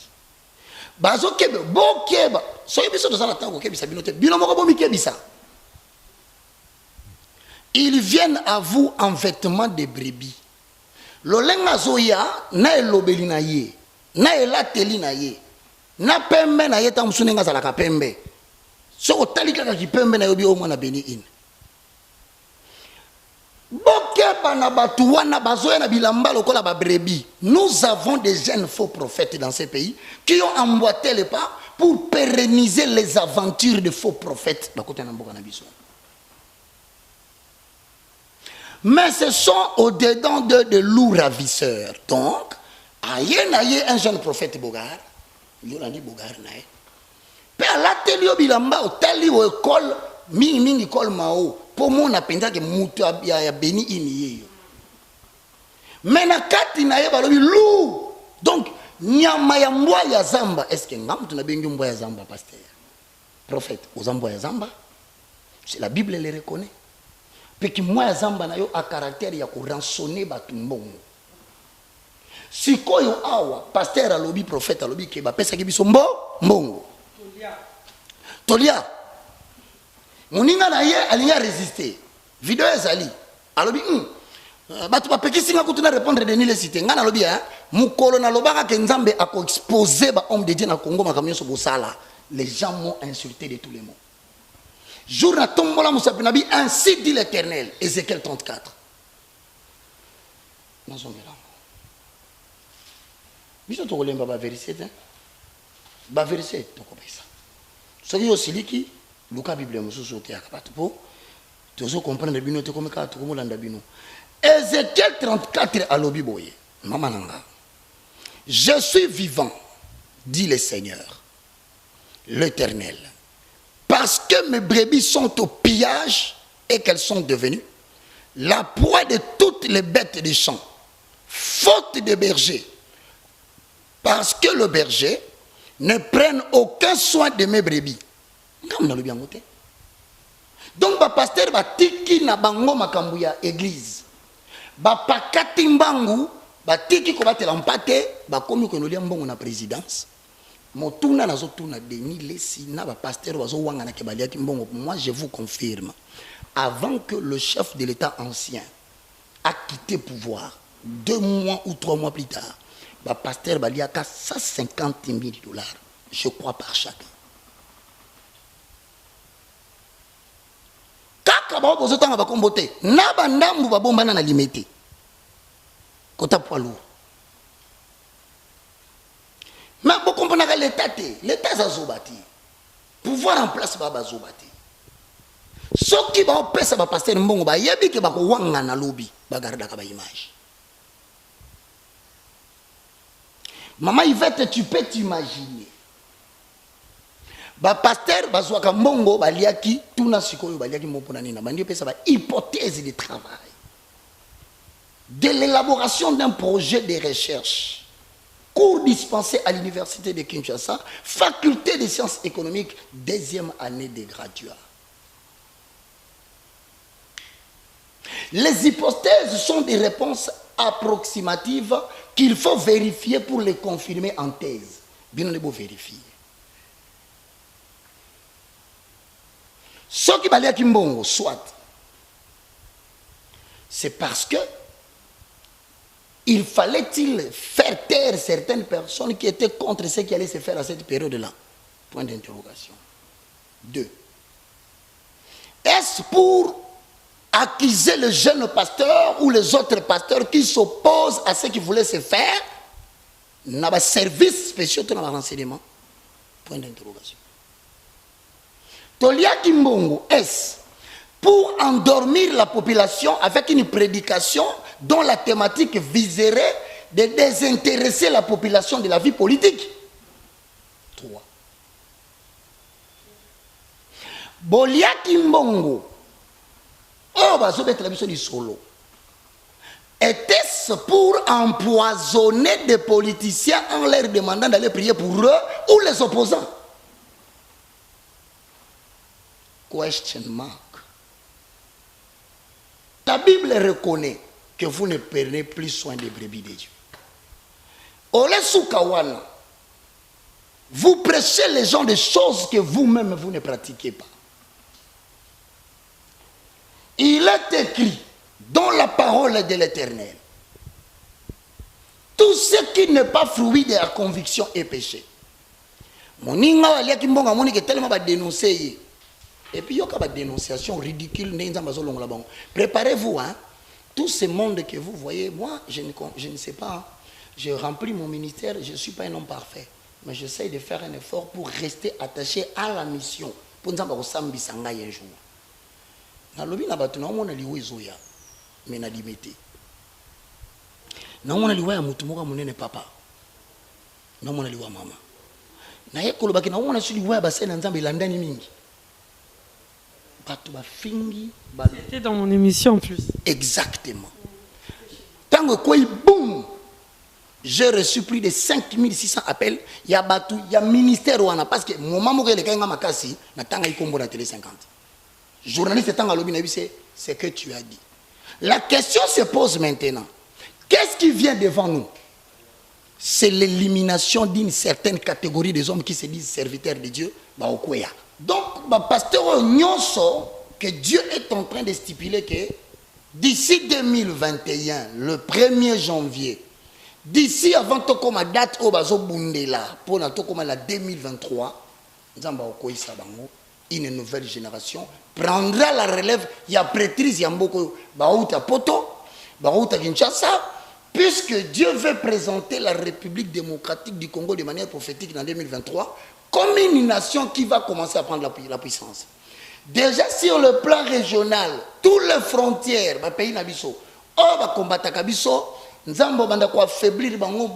Bazo kebe bokeba. So yebiso to sala tango kebisa binote. Bino moko bomi kebisa. Ils viennent à vous en vêtements de brebis. Lolenga zoya na elobeli na ye. Na elateli na ye. Na pembe na ye ta musunenga zala ka pembe. So otalika ka kipembe na yobi o mwana beni in. Nous avons des jeunes faux prophètes dans ces pays qui ont emboîté les pas pour pérenniser les aventures de faux prophètes. Mais ce sont au-dedans de loups ravisseurs. Donc, un jeune prophète Bogar, il a dit Bogar, puis à l'atelier bilamba, au tali ou école, mingi école mao. Pour moi, on a pensé que mutu ya beni ini. Mais na kati na yeba lobi lou. Donc nyama ya mbwa ya zamba. Est-ce que ngam tu na bengi mbwa ya zamba pasteur? Prophète, aux mbwa ya zamba. C'est la Bible les reconnaît. Puis que mbwa ya zamba na yo a caractère ya ko rançonner batu mbongo. Si koyo awa pasteur alobi prophète alobi ke ba pesa ke biso mbongo. Tolia. Moninga na ye alinya résister. Vidéo ezali. Alobi batu ba pekisi nga kutuna répondre de nile cité. Nga na lobi mukolo na lobaka ke nzambe ako exposer ba homme de Dieu na Congo makamyo so bosala. Les gens m'ont insulté de tous les mots. Jour na tombola musapinabi ainsi dit l'Éternel. Ézéchiel 34. Nazongela. Biso to kolemba ba verset hein. Ba verset to kopesa. Soki yo siliki Luka Bible mususu te akapatu po tozo comprendre bino te comme ka to komolanda bino. Ézéchiel 34 alobi boye mama nanga. Je suis vivant, dit le Seigneur, l'Éternel, parce que mes brebis sont au pillage et qu'elles sont devenues la proie de toutes les bêtes des champs, faute de berger, parce que le berger ne prenne aucun soin de mes brebis. Donc, le pasteur va tiki na bango makambu ya église. bapakati mbangu batiki kobatela mpate bakomi konolia mbongo na présidence motuna nazotuna Denis Lesi na bapasteur bazowanga na kebaliaki mbongo. Moi je vous confirme, avant que le chef de l'État ancien a quitté pouvoir, 2 mois ou 3 mois plus tard, bapasteur baliaka 150 000 $, je crois, par chacun. Kaka ba bozotanga bakombote na bandambu babombana na limité kota poids lourd. Mais beaucoup de l'État, l'État zazobati. Pouvoir en place bazobati. Ce qui va opérer va passer un bon ba yebi ke ba ko wanga na lobby ba garda ka ba image. Maman Yvette, tu peux t'imaginer. Ba pasteur bazwa ka mbongo ba liaki tuna sikoyo ba liaki mopona nina bandi pesa ba hypothèse de travail. De l'élaboration d'un projet de recherche. Cours dispensés à l'université de Kinshasa, faculté des sciences économiques, 2e année de graduat. Les hypothèses sont des réponses approximatives qu'il faut vérifier pour les confirmer en thèse. Bien, on est beau vérifier. Ce qui va aller à Kimbongo, soit, c'est parce que il fallait-il faire taire certaines personnes qui étaient contre ce qui allait se faire à cette période-là? Point d'interrogation. 2. Est-ce pour accuser le jeune pasteur ou les autres pasteurs qui s'opposent à ce qui voulait se faire? N'a pas service spécial dans le renseignement? Point d'interrogation. Tolia Kimbongo, est-ce pour endormir la population avec une prédication dont la thématique viserait de désintéresser la population de la vie politique? 3. Bolia Kimbongo, oh bazobetela biso di solo, était-ce pour empoisonner des politiciens en leur demandant d'aller prier pour eux ou les opposants? Question mark. La Bible reconnaît que vous ne prenez plus soin des brebis de Dieu. Ole Soukawana, vous prêchez les gens des choses que vous-même vous ne pratiquez pas. Il est écrit dans la parole de l'Éternel, tout ce qui n'est pas fruit de la conviction est péché. Moninga walia kimbonga moni ke tellement va dénoncer. Et puis il y a une dénonciation ridicule. Préparez-vous, hein. Tout ce monde que vous voyez, moi, je ne sais pas. J'ai rempli mon ministère, je ne suis pas un homme parfait. Mais j'essaie de faire un effort pour rester attaché à la mission. Pour nous avoir un jour. Na lobi na batu na omona liwe zoya. Mais na limité. Na omona liwe ya mutu moka munene papa. Na omona liwe mama. Na yekolo baki na omona su liwe ba sena nzambe landani mingi. C'était dans mon émission en plus. Exactement. Tant que quoi, boum, j'ai reçu plus de 5600 appels. Il y a Batu, il y a ministère parce que mon maman est le makasi, na tanga ikombo na télé 50. Journaliste tanga lobi na c'est que tu as dit. La question se pose maintenant. Qu'est-ce qui vient devant nous? C'est l'élimination d'une certaine catégorie des hommes qui se disent serviteurs de Dieu, ba okoya. Donc, pasteur Nyonso, que Dieu est en train de stipuler que d'ici 2021, le 1er janvier, d'ici avant Tokoma date au Bazo Bundela, pour la Tokoma la 2023, une nouvelle génération prendra la relève. Il y a prêtrise, il y a beaucoup, Baouta Poto, Baouta Kinshasa, puisque Dieu veut présenter la République démocratique du Congo de manière prophétique en 2023. Comme une nation qui va commencer à prendre la puissance. Déjà sur le plan régional, toutes les frontières, le pays Nabiso, on va combattre Kabiso, Nzambo banda ko affaiblir bango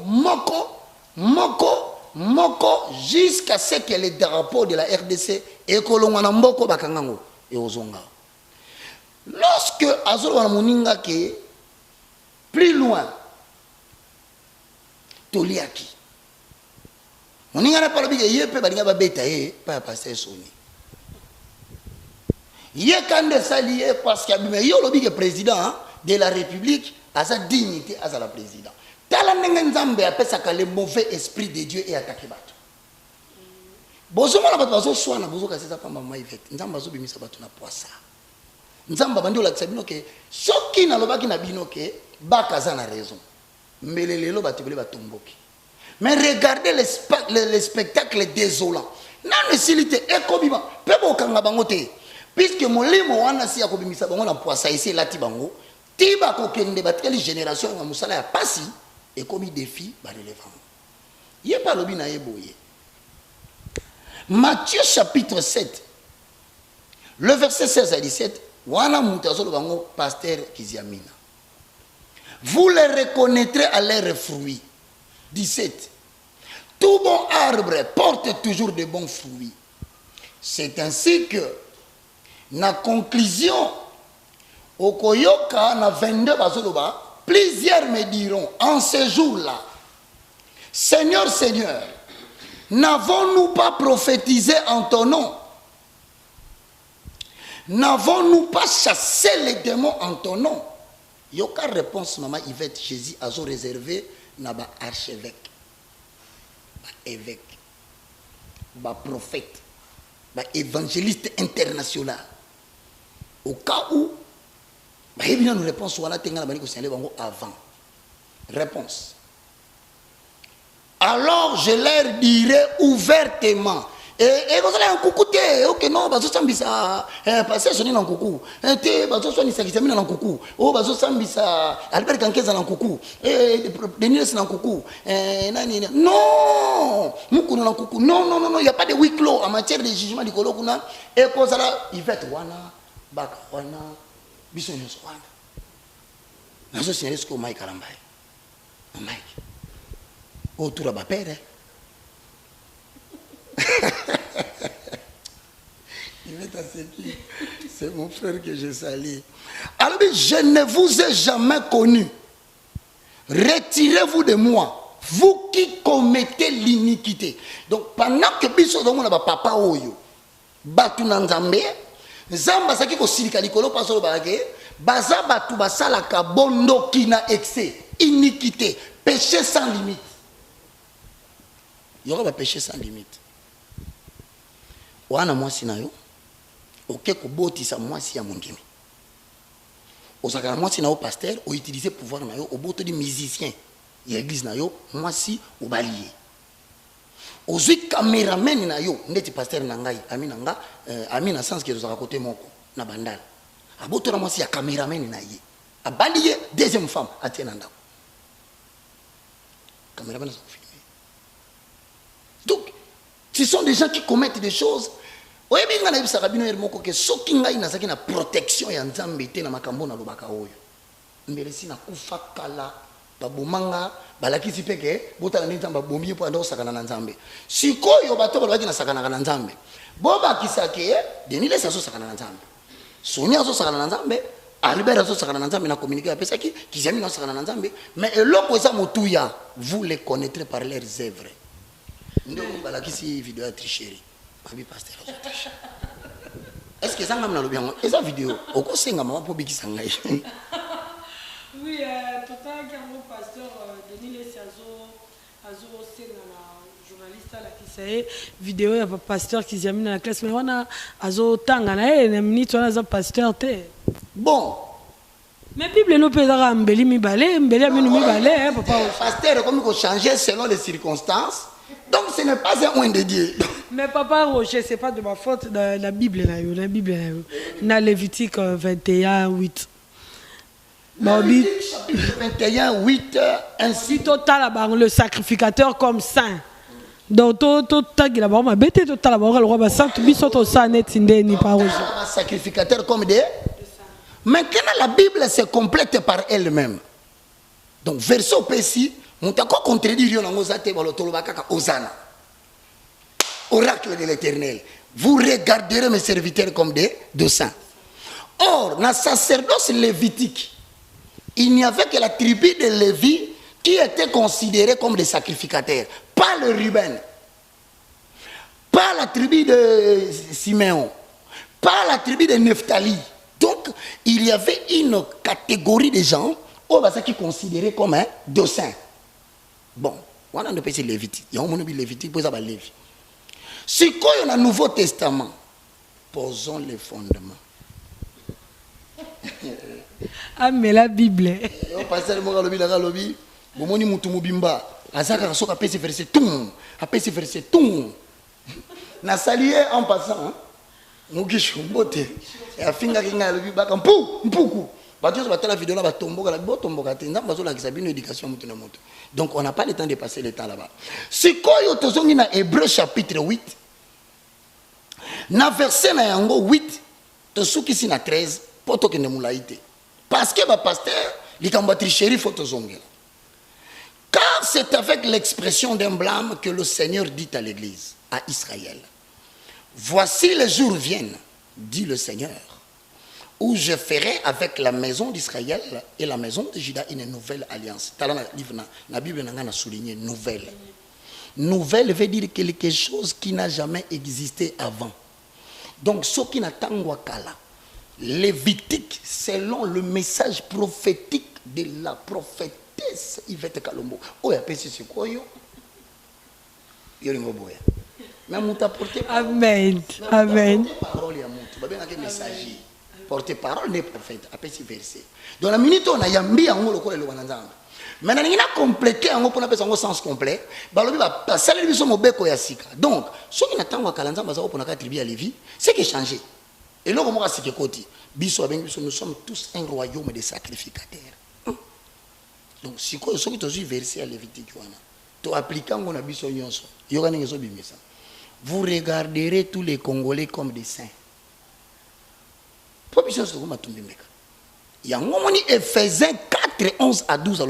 moko jusqu'à ce que les drapeaux de la RDC et kolongwana mboko bakangango et ozonga. Lorsque azolo moninga ke plus loin Toliaki. On n'y a pas le billet, il peut pas le bétail, pas passer Sony. Il y a quand des alliés parce qu'il y a le président, de la République, à sa dignité, à la président. Tala Nzambe appelle ça le mauvais esprit de Dieu et attaqué bato. Bozo mala bato bazo soana bozo kaseza pamba mama Yvette. Nzamba zo bimisa bato na poisa. Nzamba bandi ola tsabino ke soki na lobaki na bino ke bakaza na raison. Mbelelelo bato bele batomboki. Mais regardez les spectacles désolants. Nanu silite ekobima pebo kanga bango te. Puisque molimo wana si akobimisa bango na poisa ici lati bango. Tiba kokende bateli génération ya musala ya pasi ekomi défi ba relevant. Yé pas lobi na yeboye. Matthieu chapitre 7, le verset 16 à 17, wana mutazolo bango pasteur Kiziamina. Vous les reconnaîtrez à leurs fruits. 17. Tout bon arbre porte toujours de bons fruits. C'est ainsi que, na conclusion, au Koyoka, na 22 bazoloba, plusieurs me diront en ce jour-là, Seigneur, Seigneur, n'avons-nous pas prophétisé en ton nom? N'avons-nous pas chassé les démons en ton nom? Yoka réponse, maman Yvette, Jésus a réservé na ba archevêque, ba évêque, ba prophète, ba évangéliste international. Au cas où, bah, il y a une réponse avant. Réponse. Alors je leur dirai ouvertement. Et vous allez en coucou, ok, non, bazo sambisa, passé sonner en coucou, bazo sonner sa kisamina en coucou, oh, bazo sambisa, Albert Kankeza en coucou, Denis en coucou, non, Moukouna en coucou, non, il n'y a pas de huis clos en matière de jugement du Kolokuna, et pour ça, Yvette Wana, Baka Wana, Bisson Wana. Nazo signaler ce que Mike Karambaye. Mike. Autour à père. C'est mon frère que je salue. Alors, je ne vous ai jamais connu. Retirez-vous de moi, vous qui commettez l'iniquité. Donc, pendant que Bisso dans mon papa Oyo, Batu Nanzambe, Zamba Saki ko silika likolo pasolo bagé, Baza Batu Basala Kabondo qui n'a excès, iniquité, péché sans limite. Il y aura un péché sans limite. Wana mwasi na yo oke ko botisa mwasi ya mongimi osakana mwasi na yo pasteur o utiliser pouvoir na yo oboto di musicien ya église na yo mwasi obalié ozui cameraman na yo ndeti pasteur na ngai ami na nga ami na sens que ozaka côté moko na bandala aboto na mwasi ya cameraman na ye abalié deuxième femme atiena ndako cameraman ça filmer. Donc ce sont des gens qui commettent des choses. Oui, bien, na ibisa kabino yermoko ke soki ngai na saki na protection ya nzambe te na makambo na lobaka oyo. Mbelesi na kufa kala babomanga balakisi peke botala nzamba bomie po ando sakana na nzambe. Sikoyo bato balaki na sakana na nzambe. Boba kisake Denis les aso sakana na nzambe. Sonia aso sakana na nzambe, Albert aso sakana na nzambe na communiquer apesa ki Kiziami na sakana na nzambe, mais eloko eza motuya, vous les connaîtrez par leurs œuvres. Nous avons une vidéo à tricherie. Est-ce que ça m'a dit que c'est une vidéo? Au quoi c'est que maman pour biki sangai? Oui, tout à l'heure, pasteur Denis Lesiazo, c'est un journaliste qui s'est vidéo il y a un pasteur qui s'est mis dans la classe, mais on a azo tangana et une minute on a un pasteur té. Bon. Mais Bible nous peut dire mbeli mi balé, mbeli ami nous mi balé, papa. Pasteur comme il faut changer selon les circonstances. Donc ce n'est pas un oint de Dieu. Mais papa Roger, ce n'est pas de ma faute. Dans la Bible, dans Lévitique 21, 8. Lévitique chapitre 21, 8, ainsi. Total, le sacrificateur comme saint. Donc, sacrificateur comme des. Maintenant, la Bible se complète par elle-même. Donc, verset précis. Montako contredire Yonangozate Balotolobaka Osana. Oracle de l'Éternel. Vous regarderez mes serviteurs comme des saints. Or, dans le sacerdoce lévitique, il n'y avait que la tribu de Lévi qui était considérée comme des sacrificateurs. Pas le Ruben. Pas la tribu de Siméon. Pas la tribu de Nephtali. Donc, Donc, il y avait une catégorie de gens qui considéraient comme un de saints. Bon, on a un peu de Lévitique. Il y a un peu de Lévitique pour ça, Lévi. Si on a un Nouveau Testament, posons les fondements. Ah, mais la Bible. Le pasteur Mogalobi, la Galobi, Bomoni Mutumubimba, Azaka Soka Pesi verset tout, a Pesi verset tout. Na salié en passant, Mugishu Mbote, et a Finga Kinga Lobi Baka, Mpoukou. Bateau va la vidéo là, va tomber, la tombe, une éducation. Donc on n'a pas le temps de passer le temps là-bas. Si quoi y a Hébreu chapitre 8, na verset na yango 8, to souki si na 13, poto que ne moulaïté. Parce que le pasteur, il a un tricherie photozongela. Car c'est avec l'expression d'un blâme que le Seigneur dit à l'Église, à Israël. Voici les jours viennent, dit le Seigneur, où je ferai avec la maison d'Israël et la maison de Juda une nouvelle alliance. Dans la Bible, on a souligné nouvelle. Nouvelle veut dire quelque chose qui n'a jamais existé avant. Donc, ce qui n'a pas kala, Lévitique, selon le message prophétique de la prophétesse Yvette Kalombo. Oh, il y a pas c'est quoi yo? Yo lingo boya. Mais on t'a porté parole. Amen. Amen. Parole ya mutu. Ba benga ke messager. Porter parole des prophètes. Après ce verset. Dans la minute on a yambi yango lokole lo banzanga. Maintenant il a complété yango pour na pesa yango sens complet. Ba lobi ba passer biso mobeko ya sika. Donc, ce qui n'attend ka lanza bazako pour na ka tribu ya Lévi, c'est qui changé. Et là, nous sommes tous un royaume de sacrificateurs. Donc, si vous avez versé à Lévitique, vous regarderez tous les Congolais comme des saints. Il y a un moment, Éphésiens 4, 11 à 12,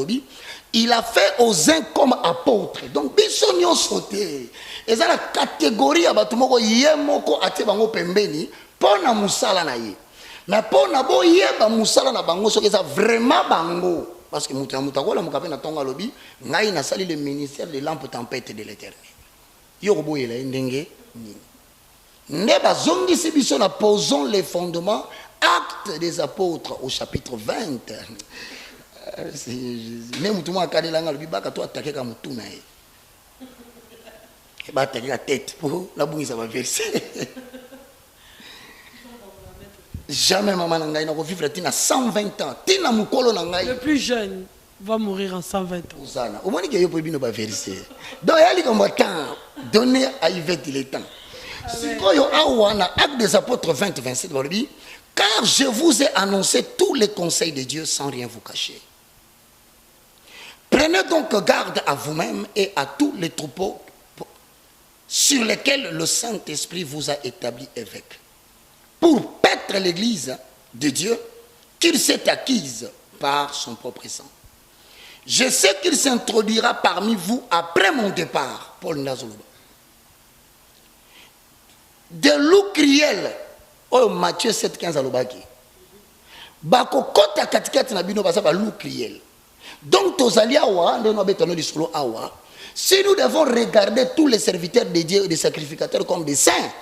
il a fait aux uns comme apôtres. Donc, bisogno sauté. Et ça, la catégorie, abatumoko yemoko atebango pembeni. Pona musala na ye. Mais pona bo yeba musala na bango soki ça vraiment bango parce que muta kola mukape na tonga lobi ngai na sali le ministère de lampe tempête de l'Éternel. Yo boyela ndenge nini. Ne bazongisi biso na posons les fondements actes des apôtres au chapitre 20. Ne mutu mo akadela nga lobi baka to attaquer ka mutu na ye. Ba attaquer la tête pour la bungisa ba verset. Jamais maman n'a pas vivre à 120 ans. Le plus jeune va mourir en 120 ans. Au moins, il y a un verset. Donc, il y a un temps donné à Yvette le temps. Si vous avez acte des apôtres 20, 27, car je vous ai annoncé tous les conseils de Dieu sans rien vous cacher. Prenez donc garde à vous-même et à tous les troupeaux sur lesquels le Saint-Esprit vous a établi évêque. Pour paître l'église de Dieu qu'il s'est acquise par son propre sang. Je sais qu'il s'introduira parmi vous après mon départ, Paul Nazoluba. De loup criel, oh Matthieu 7, 15 à l'obaki. Bako kota katikati na bino basa ba loup criel. Donc tozali awa, ndeno betano di solo awa. Si nous devons regarder tous les serviteurs de Dieu et des sacrificateurs comme des saints,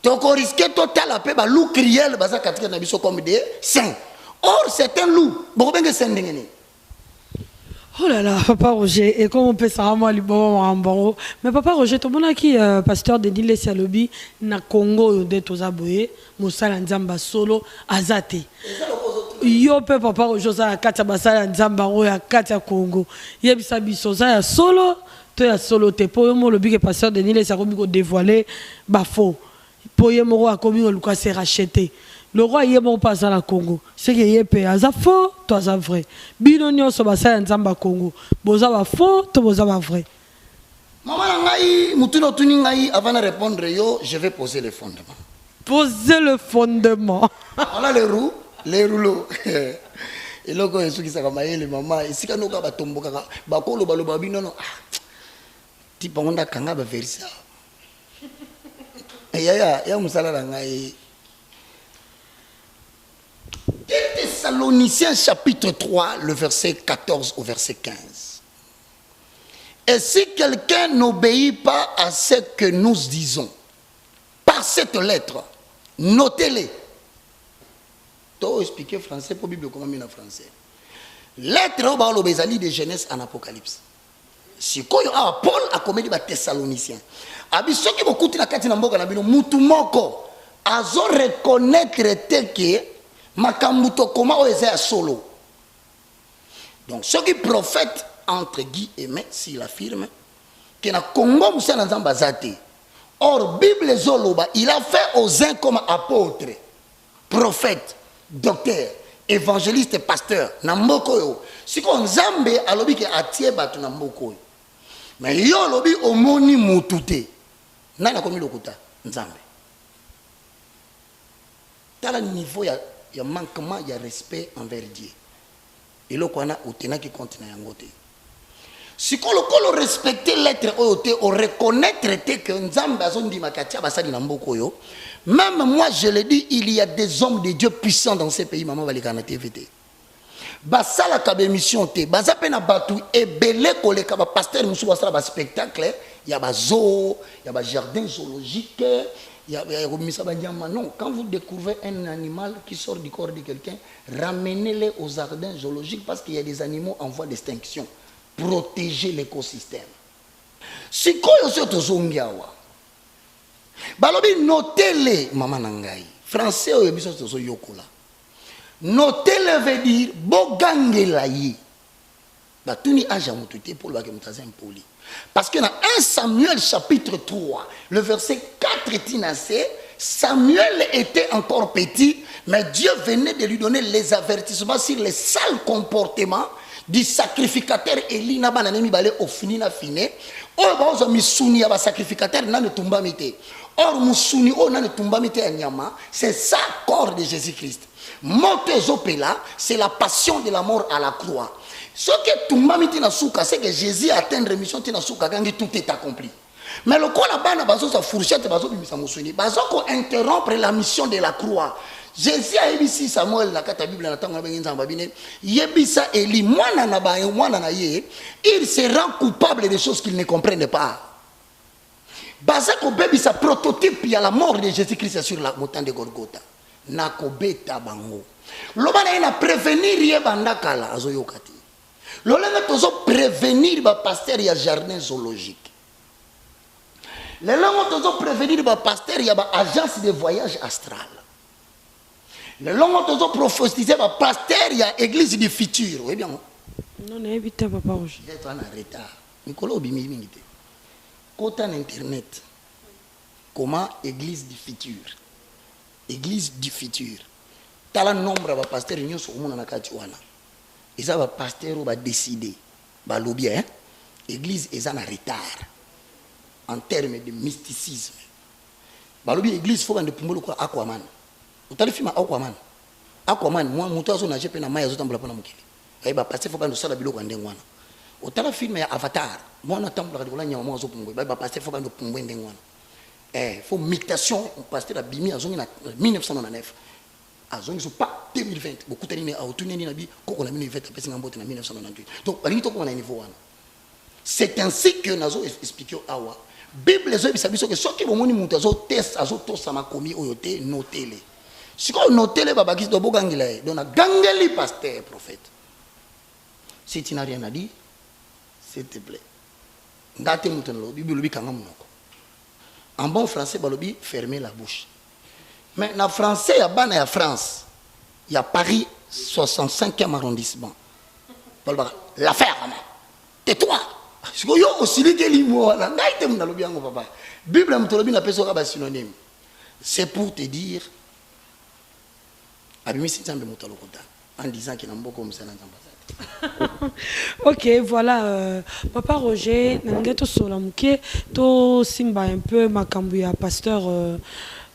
donc on risque total à peba loup criel basa katika na biso comme des saints. Or c'est un loup. Beaucoup bien que c'est ndengene. Oh là là, Papa Roger, et comment on peut ça moi liboro. Mais Papa Roger, tout le monde qui pasteur de Dile Salobi na Congo de Tozaboye, Moussala Nzamba solo azate. Yo pe Papa Roger za katia basala Nzamba ro ya katia Congo. Yebisa biso za ya solo, to ya solo te po mo lobi que pasteur de Dile Salobi ko dévoiler ba faux. Poye moro a commis le s'est racheté. Le roi y est mon pas à la Congo. C'est que y est payé à faux, toi à vrai. Binonio so basa nzamba Congo. Boza va faux, toi boza va vrai. Maman ngai mutuno tuni ngai avant de répondre yo, je vais poser les fondements. Poser le fondement. Voilà les rouleaux. Et là quand ceux qui ça comme les maman, ici quand nous ka batombo kaka, bakolo baloba binono. Ti ponda kanga ba versa. Ya musala ngai. Thessaloniciens chapitre 3, le verset 14 au verset 15. Et si quelqu'un n'obéit pas à ce que nous disons, par cette lettre, notez-les. to expliquer français pour Bible comment en français. Lettre au balo bezali de Genèse en Apocalypse. Si koyo a Paul a commis ba Thessaloniciens. Abi soki bokuti na kati na mboka na bino mutu moko azo reconnaître te que makambu to koma o eza solo. Donc ce qui prophète entre guillemets s'il affirme que na Congo musa na nzamba zate. Or Bible zoloba il a fait aux uns comme apôtres, prophètes, docteurs, évangélistes, pasteurs na mboko yo. Siko nzambe alobi ke atie batu na mboko yo. Mais yo lobi omoni mutute. Nana komi lokuta nzambe. Tala niveau ya manquement ya respect envers Dieu. Et le kwana otena qui continue yangote. Si kolokolo respecter l'être oyote o reconnaître que nzambe azondi makatia basali na mboko yo. Même moi je le dis, il y a des hommes de Dieu puissants dans ces pays maman balikana TVT. Basala ka mission te bazape na batu ebele koleka ba pasteur musu basala ba spectacle, il y a ba zoo, il y a ba jardin zoologique, il y a non, quand vous découvrez un animal qui sort du corps de quelqu'un, ramenez-le aux jardins zoologiques parce qu'il y a des animaux en voie d'extinction. Protégez l'écosystème. Si koyo soto zongiawa. Balobi notez-le maman nangai. Français o yebiso soto yokola. Notez-le veut dire bogangela yi. Batuni aja mutute pour le bakemutaza impoli. Parce que dans 1 Samuel chapitre 3, le verset 4 tinacé, Samuel était encore petit, mais Dieu venait de lui donner les avertissements sur les sales comportements du sacrificateur Eli na bananemi balé au fini na fine. Or baozo misuni ya ba sacrificateur na ne tumba mite. Or musuni o na ne tumba mite ya nyama, c'est ça corps de Jésus-Christ. Motezopela, c'est la passion de la mort à la croix. Ce que tumba mite na souka, c'est que Jésus a atteint remission na souka quand tout est accompli. Mais le quoi là-bas, bazo sa fourchette, bazo bimisa musuni, bazo ko interrompre la mission de la croix. Jésus a yebisi Samuel na kata Bible na tango bengi nzamba bine yebisa Eli mwana na ba mwana na ye, il se rend coupable des choses qu'il ne comprenne pas. Bazako bebisa prototype ya la mort de Jésus-Christ sur la montagne de Golgotha. Nako beta bango. Lobana ina prévenir ye bandakala azoyokati. Lolenga tozo prévenir ba pasteur ya jardin zoologique. Le longo tozo prévenir ba pasteur ya ba agence de voyage astral. Le long tozo prophétiser ba pasteur ya église du futur. Oui bien. Non, évite papa Roger. Vous êtes en retard. Nicolas Obimi mingite. Côté internet. Comment église du futur? Église du futur. Tala nombre ba pasteur nyonso omona na kati wana. Eza ba pasteur ba décider ba lobby hein. Église eza na retard en termes de mysticisme. Ba lobby église faut bande pumbolo kwa Aquaman. Utali film Aquaman moi muto azo na jepe na maya zo tambula pona mukili. Ba pasteur faut bande sala biloko ndengwana. Utala film ya Avatar moi na tambula kadikola nyama mo azo pumbwe. Ba pasteur faut bande pumbwe ndengwana. Faut mutation pasteur abimi azongi na 1999. Azongi so pas 2020 beaucoup tani a otuni na bi koko na 2020 pesi ngambote na 1998. Donc bali to ko na niveau wana. C'est ainsi que nazo expliquer awa. Bible zo bisabiso que soki bomoni mutu azo test azo tosa makomi oyote notele. Siko notele babaki do bogangila donc na gangeli pasteur prophète. Si tu n'as rien à dire, s'il te plaît. Ndate mutu no Bible bi kanga munoko. En bon français balobi fermer la bouche. Mais en français il y a bana ya France. Il y a Paris 65e arrondissement. L'affaire tais-toi. Siko yo osili ke limo na ngaite mna lobi yango papa. Bible mtolobi na peso ka synonyme. C'est pour te dire abimisi nzambe mutalokota en disant qu'il n'a pas comme ça dans Ok, voilà, papa Roger, nangeto solamuke to simba un peu makambu ya pasteur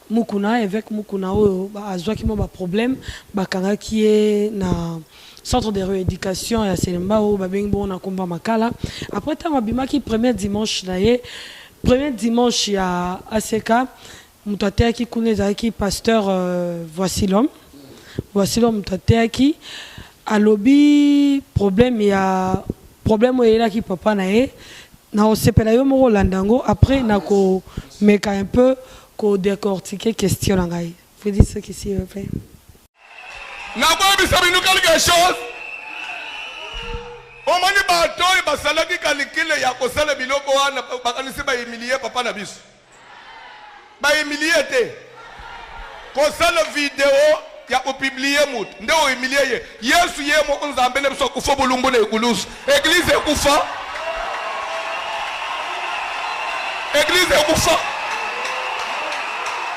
Mukuna évêque Mukuna o azwaki mo ba problème bakanga qui est na centre de rééducation ya Selemba o babengi na komba makala après tant abimaki premier dimanche premier dimanche ya ACK mutatea ki kuneza ki pasteur voici l'homme mutatea ki alobi problème o yela ki papa na ye na osepela yo mo landango après na ko meka un peu ko décortiquer question ngai. Vous dites ce qui s'il vous plaît. Nakoyebisa bino quelque chose. Omoni bato oyo basalaki kalikile ya kosala biloko wana bakanisi bahumilie papa na biso. Bahumilie te. Kosala video ya kopublier mutu nde ohumilie ye. Yesu ye moko nzambe ne biso kufa bulumbu na ekulusu. Église ekufa. Église ekufa.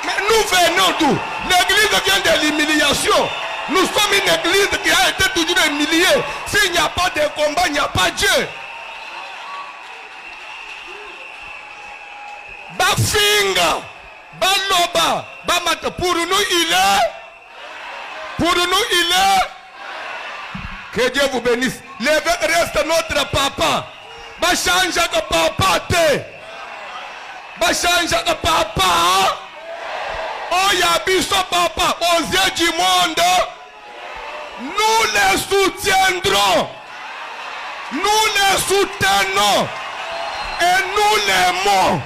Mais nous venons d'où? L'église vient de l'humiliation. Nous sommes une église qui a été toujours humiliée. S'il n'y a pas de combat, il n'y a pas Dieu. Bafinga, baloba, bamata. Pour nous, il est. Pour nous, il est. Que Dieu vous bénisse. Reste notre papa. Bachanja que papa te. Bachanja que papa. Oh, Yabiso papa, aux yeux du monde, nous les soutiendrons. Nous les soutenons. Et nous l'aimons.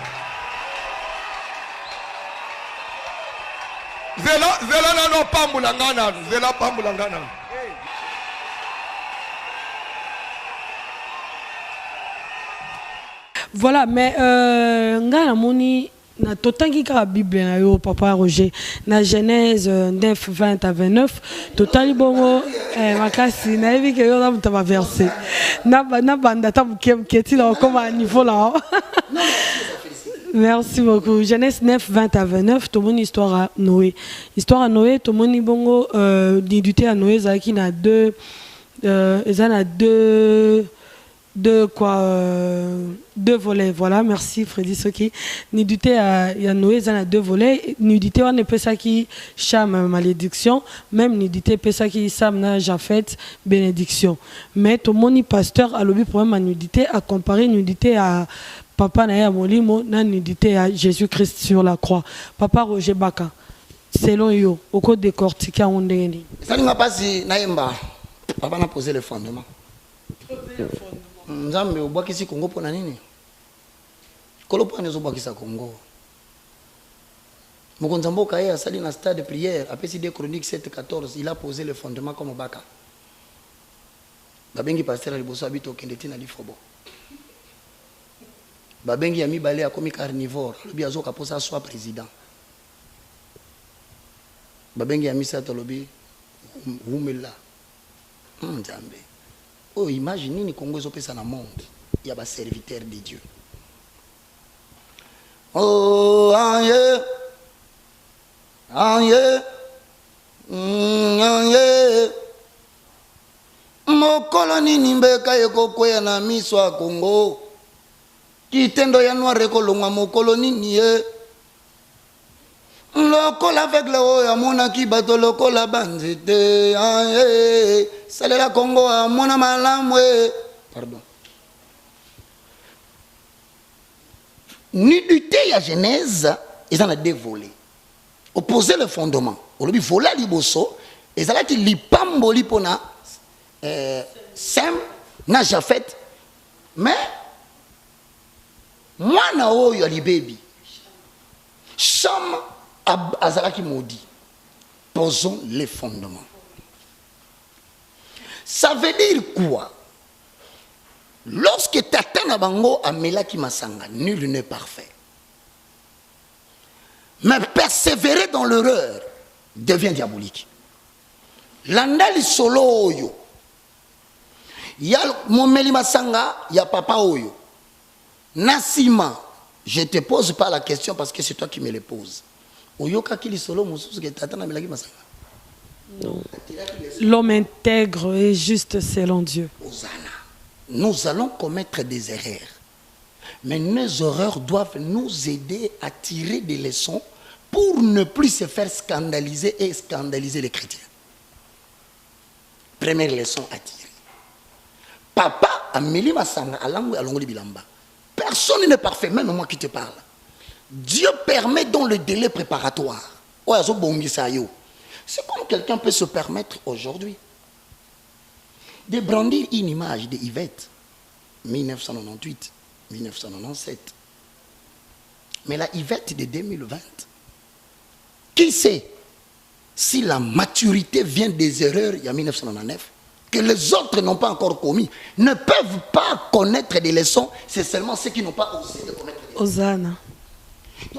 Zela nano pambulangana. Zela pambulangana. Voilà, mais ngana moni na totangi ka Bible na yo papa Roger na Genèse 9 20 à 29 totali bongo makasi na evi ke yo na mutaba verset na banda ta muketi là comme à niveau là. Merci beaucoup. Genèse 9 20 à 29 tout mon histoire à Noé. Histoire à Noé tout mon bongo d'éduter à Noé zaki na deux deux volets. Voilà, merci Freddy Soki. Nudité à Noé, il y a deux volets. Nudité, on ne peut ça qui chame malédiction. Même nudité, peut ça qui chame na Japhet bénédiction. Mais tout le monde pasteur a le problème à nudité, à comparer nudité à Papa Naya Molimo, na nudité à Jésus-Christ sur la croix. Papa Roger Baka, selon yo, au code décortiqué à Ondeni. Ça ne m'a pas dit, Naïmba. Papa n'a posé le fondement. Nzambe obwakisi Congo pona nini? Kolopo anezo bwakisa Congo. Mokonza mboka ye asali na stade de prière, apesi des chroniques 7-14, il a posé le fondement comme Baka. Babengi pasteur liboso abito kendeti na lifobo. Babengi yami balé a komi carnivore, lobi azoka posa soit président. Babengi yami sato lobi humela. Nzambe. Oh, imaginez ni Congo est dans le monde. Il y a des serviteurs de Dieu. Oh, aïe. Aïe. Aïe. Mokolo nini mbeka yeko kwea na miso a Congo. Kitendo ya noire kolonga mokolo nini ye. Lokola avec le haut, amona ki bato lokola banzete. Salela Congo amona malamwe. Pardon. Nudité ya Genèse, ils en ont dévolé. Opposé le fondement. On lui vola liboso. Ils ont dit lipamboli pona Sem na Japhet. Mais moi na oyo ali baby. Cham Azalaki maudit. Posons les fondements. Ça veut dire quoi? Lorsque Tata Nabango a Melaki Masanga, nul n'est parfait. Mais persévérer dans l'erreur devient diabolique. Landali solo oyo. Il y a Momeli Masanga, il y a Papa Oyo. Nassima, je te pose pas la question parce que c'est toi qui me le poses. L'homme intègre et juste selon Dieu. Nous allons commettre des erreurs. Mais nos erreurs doivent nous aider à tirer des leçons pour ne plus se faire scandaliser et scandaliser les chrétiens. Première leçon à tirer. Papa, Amélie Massanga, Alongo Bilamba. Personne n'est parfait, même moi qui te parle. Dieu permet donc le délai préparatoire. C'est comme quelqu'un peut se permettre aujourd'hui de brandir une image de Yvette, 1998, 1997. Mais la Yvette de 2020, qui sait si la maturité vient des erreurs, il y a 1999, que les autres n'ont pas encore commis, ne peuvent pas connaître des leçons, c'est seulement ceux qui n'ont pas osé de connaître des leçons. Osana.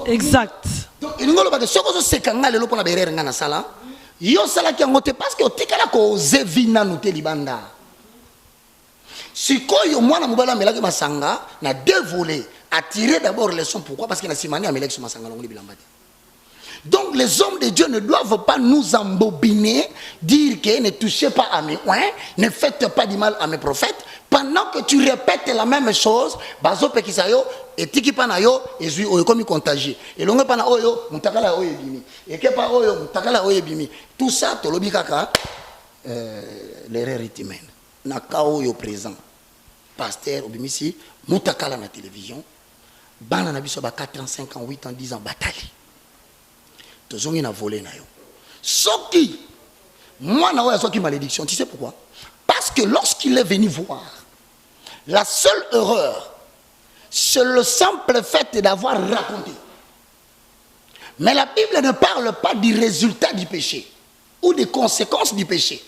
Exact. Donc, il y a des choses qui sont en train de se faire. Yo sala ki ngote parce que otikala ko oser vina nous te libanda. Sikoyo mwana mobala melaki masanga na dévolé, attirer d'abord les leçons. Pourquoi? Parce qu'il a simani à meleki sur masanga longi bilambadi. Donc les hommes de Dieu ne doivent pas nous embobiner, dire que ne touchez pas à mes oins, ne faites pas du mal à mes prophètes. Pendant que tu répètes la même chose, bazo pekisayo, et tiki panayo, et zui oyo comme contagieux. Et l'on pana oyo, mutakala oyo bimi. Et que pa oyo, mutakala oyo bimi. Tout ça, tolobi kaka, l'erreur est humaine. Naka oyo présent. Pasteur, obimisi, mutakala na télévision. Bana na biso ba 4 ans, 5 ans, 8 ans, 10 ans, bataille. Tozongi na volé na yo. Soki, moi na oyo soki malédiction, tu sais pourquoi? Parce que lorsqu'il est venu voir, la seule erreur, c'est le simple fait d'avoir raconté. Mais la Bible ne parle pas du résultat du péché ou des conséquences du péché.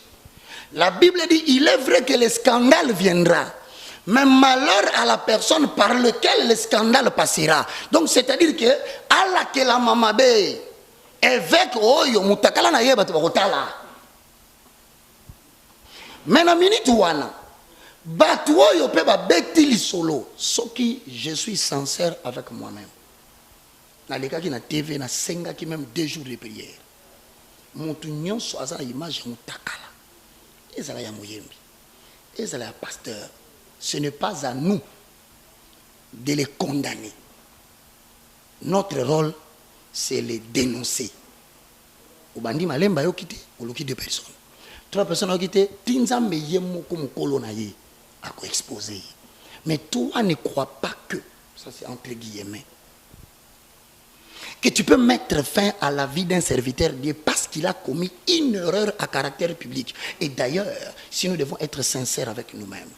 La Bible dit, il est vrai que le scandale viendra, mais malheur à la personne par lequel le scandale passera. Donc c'est-à-dire que, Allah que la mamabe, évêque oyo mutakala na yeba tobakotala. Mais na minute wana, batu oyo pe ba beti solo, soki je suis sincère avec moi-même. Na leka ki na TV na senga ki même 2 jours de prière. Montu nyonso azala image mutakala. Ezala ya moyembi. Ezala ya pasteur. Ce n'est pas à nous de les condamner. Notre rôle, c'est les dénoncer. Obandi malemba yo kite, oloki 2 personnes. 3 personnes ont quitté, Tinzambe yemo comme colonaye, à quoi exposer. Mais toi ne crois pas que, ça c'est entre guillemets, que tu peux mettre fin à la vie d'un serviteur de Dieu parce qu'il a commis une erreur à caractère public. Et d'ailleurs, si nous devons être sincères avec nous-mêmes,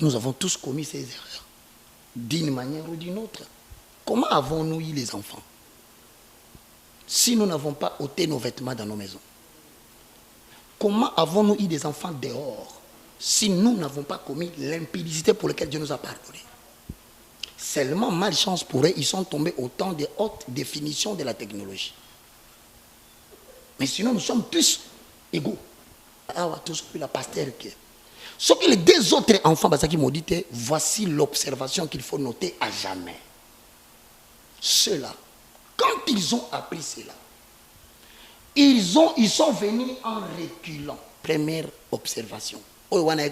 nous avons tous commis ces erreurs, d'une manière ou d'une autre. Comment avons-nous eu les enfants si nous n'avons pas ôté nos vêtements dans nos maisons? Comment avons-nous eu des enfants dehors si nous n'avons pas commis l'impudicité pour laquelle Dieu nous a pardonné? Seulement, malchance pour eux, ils sont tombés au temps des hautes définitions de la technologie. Mais sinon, nous sommes tous égaux. Ah, tous la pasteur qui est. Ce que les 2 autres enfants, qui m'ont dit, voici l'observation qu'il faut noter à jamais. Ceux-là, quand ils ont appris cela, ils sont venus en reculant. Première observation. Mais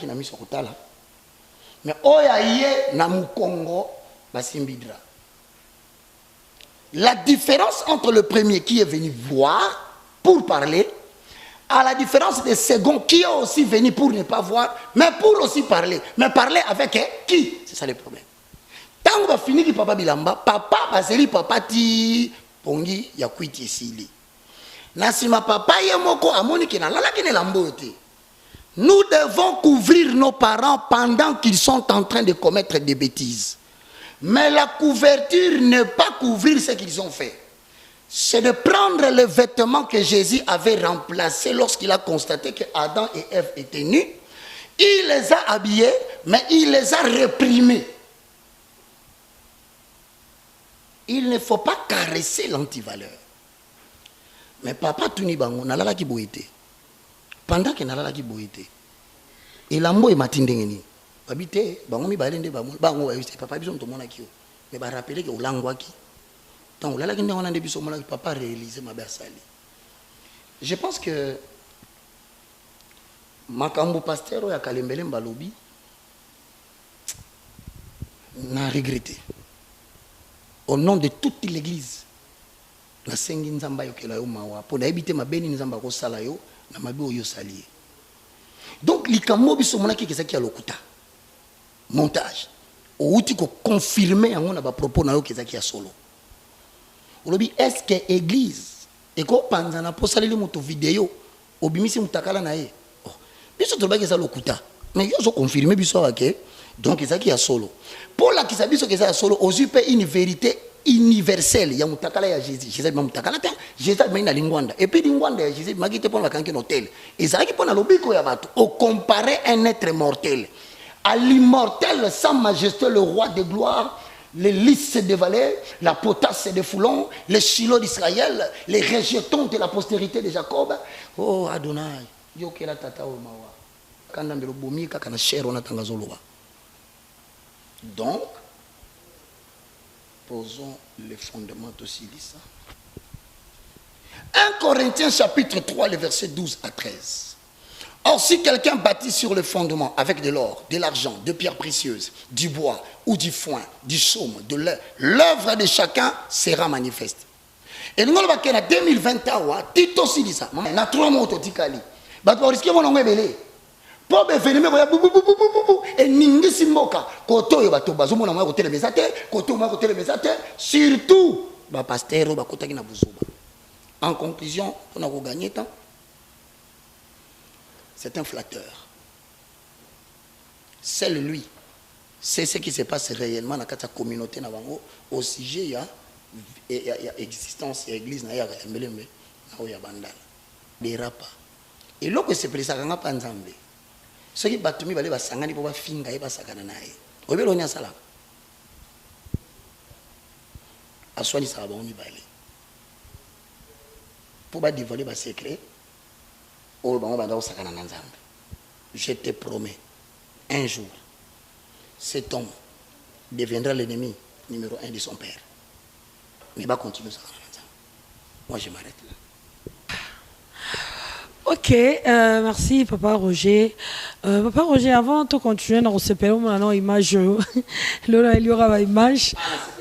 la différence entre le premier qui est venu voir pour parler, à la différence des seconds qui est aussi venu pour ne pas voir, mais pour aussi parler. Mais parler avec qui? C'est ça le problème. Tant qu'on va finir que papa bilamba, papa baseli papa ti pongi ya kwiti esili. Nasima papa yemoko amoni ki na lala ki ne lambote. Nous devons couvrir nos parents pendant qu'ils sont en train de commettre des bêtises. Mais la couverture n'est pas couvrir ce qu'ils ont fait. C'est de prendre les vêtements que Jésus avait remplacés lorsqu'il a constaté que Adam et Ève étaient nus. Il les a habillés, mais il les a réprimés. Il ne faut pas caresser l'antivaleur. Mais papa Tuni Bango, nalala ki boite. Pendant que nalala ki boite, et lambo e matindengeni. Babite, bango mi balende bango wa yuste papa biso mtomona kiyo. Mais ba rappeler que olangwa ki. Donc là qui on a des bisous mon papa réalisé ma bersali. Je pense que makambo pasteur ya Kalembele Mbalobi n'a regretté. Au nom de toute l'église, la sengi nzamba yokela yo mawa pour naibite mabeni nzamba ko sala yo na mabi oyo salié. Donc likambo biso mona ki kezaki ya lokuta. Montage. Outi ko confirmer yango na ba propos na yo kezaki ya solo. Olobi est-ce que église et ko panzana po saleli moto vidéo obimisi mutakala na ye. Oh, biso to ba ke za lokuta. Mais yo so confirmer biso ke donc kezaki ya solo. Pour la kisabiso kezaki ya solo, ozupe une vérité universelle ya mutakala ya Jésus. Jésus ba mutakala te. Jésus ba ina lingwanda. Et puis lingwanda ya Jésus magite pona bakanki hôtel. Ezalaki pona lobiko ya bato. Au comparer un être mortel à l'immortel sans majesté, le roi de gloire, les lys se dévalaient, la potasse se défoulons, les Shiloh d'Israël, les rejetons de la postérité de Jacob. Oh Adonai, yokela tata o mawa. Kanda mbelo bomika kana shero na tangazoloba. Donc, posons les fondements aussi de ça. 1 Corinthiens chapitre 3, le verset 12 à 13. Or, si quelqu'un bâtit sur le fondement avec de l'or, de l'argent, de pierres précieuses, du bois ou du foin, du chaume, de l'œuvre de chacun sera manifeste. Et nous avons en 2021, Tito Silisa, na 3 mots totikali. Bato risque mon nom belé. Pour be venir me bou et ningi simboka. Koto yo bato bazo mona mo ko telemesate, koto mo ko telemesate, surtout ba pasteur ba kotaki na buzuba. En conclusion, on a gagné temps. C'est un flatteur. C'est lui. C'est ce qui se passe réellement dans la communauté au sujet il y a existence, il y a église, il y a bandal. Des rapas. Et là que c'est plus ça qu'on a pas ensemble. Ceux qui battent mi balé basangani pour finga et basakana nae. Obelo nya sala. Aswani ça ba mi balé. Pour ba dévoiler ba secret. Je te promets, un jour, cet homme deviendra l'ennemi numéro 1 de son père. Mais il va continuer ça. Moi, je m'arrête là. Ok, merci Papa Roger. Papa Roger, avant de continuer, on se paye au moins image. Là, il y aura une image.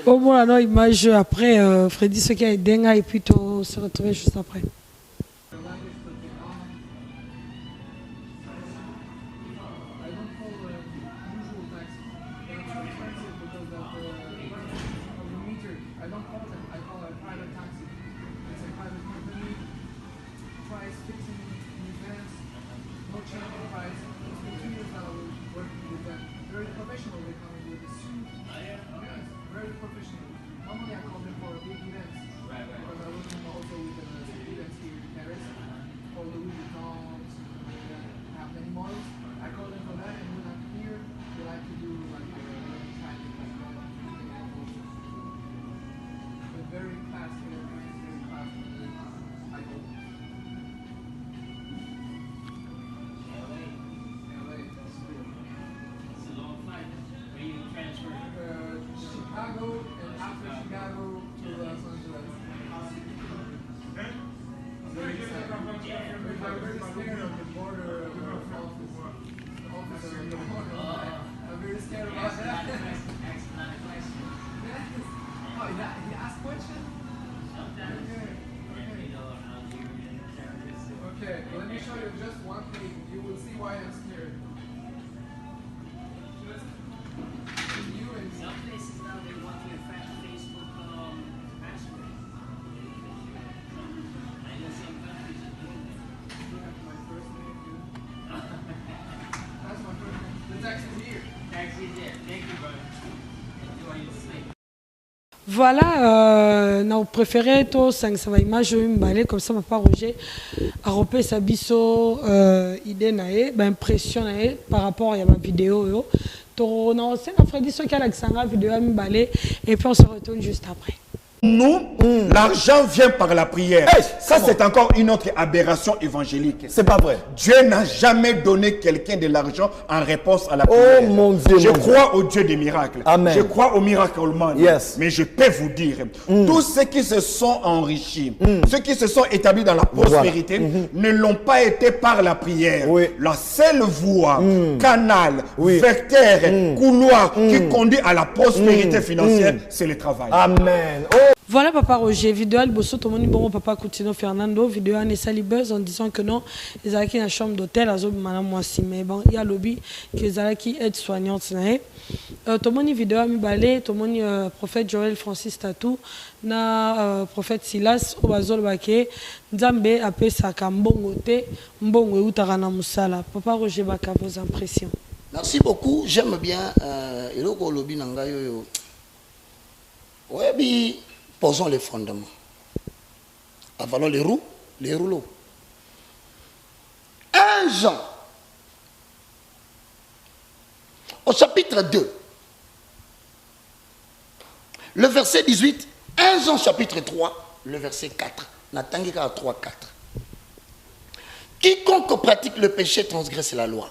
Au moins, une image après Freddy, ce qui a été et puis on se retrouve juste après. Voilà, nous préférons tous ça va image comme ça Papa Roger a repéré sa biso idée nae impression nae par rapport à la vidéo to na aussi na Freddy so qui a la vidéo et puis on se retourne juste après. Nous, l'argent vient par la prière. Hey, ça, c'est encore une autre aberration évangélique. C'est pas vrai. Dieu n'a jamais donné quelqu'un de l'argent en réponse à la prière. Oh mon Dieu. Je crois au Dieu des miracles. Amen. Je crois au miracle man. Yes. Mais je peux vous dire, tous ceux qui se sont enrichis, ceux qui se sont établis dans la prospérité, ne l'ont pas été par la prière. Oui. La seule voie, canal, vecteur, couloir qui conduit à la prospérité financière, c'est le travail. Amen. Oh. Voilà Papa Roger, vidéo Albosso, tout le monde bon Papa Coutinho Fernando, vidéo Anessa Libez en disant que non, ils allaient dans la chambre d'hôtel, ils ont madame Moissi, mais bon, il y a lobby qu'ils allaient qui aide soignante. Tout le monde vidéo Ami Balé, tout le monde prophète Joël Francis Tatou, na prophète Silas, Obazol Bake, Nzambe appelle ça Kambongote, Mbongo Utarana Musala. Papa Roger Baka, vos impressions. Merci beaucoup, j'aime bien, et le lobby Nangayo. Oui, mais posons les fondements. Avalons les rouleaux. 1 Jean, au chapitre 2, le verset 18, 1 Jean chapitre 3, le verset 4. Natangika 3, 4. Quiconque pratique le péché transgresse la loi.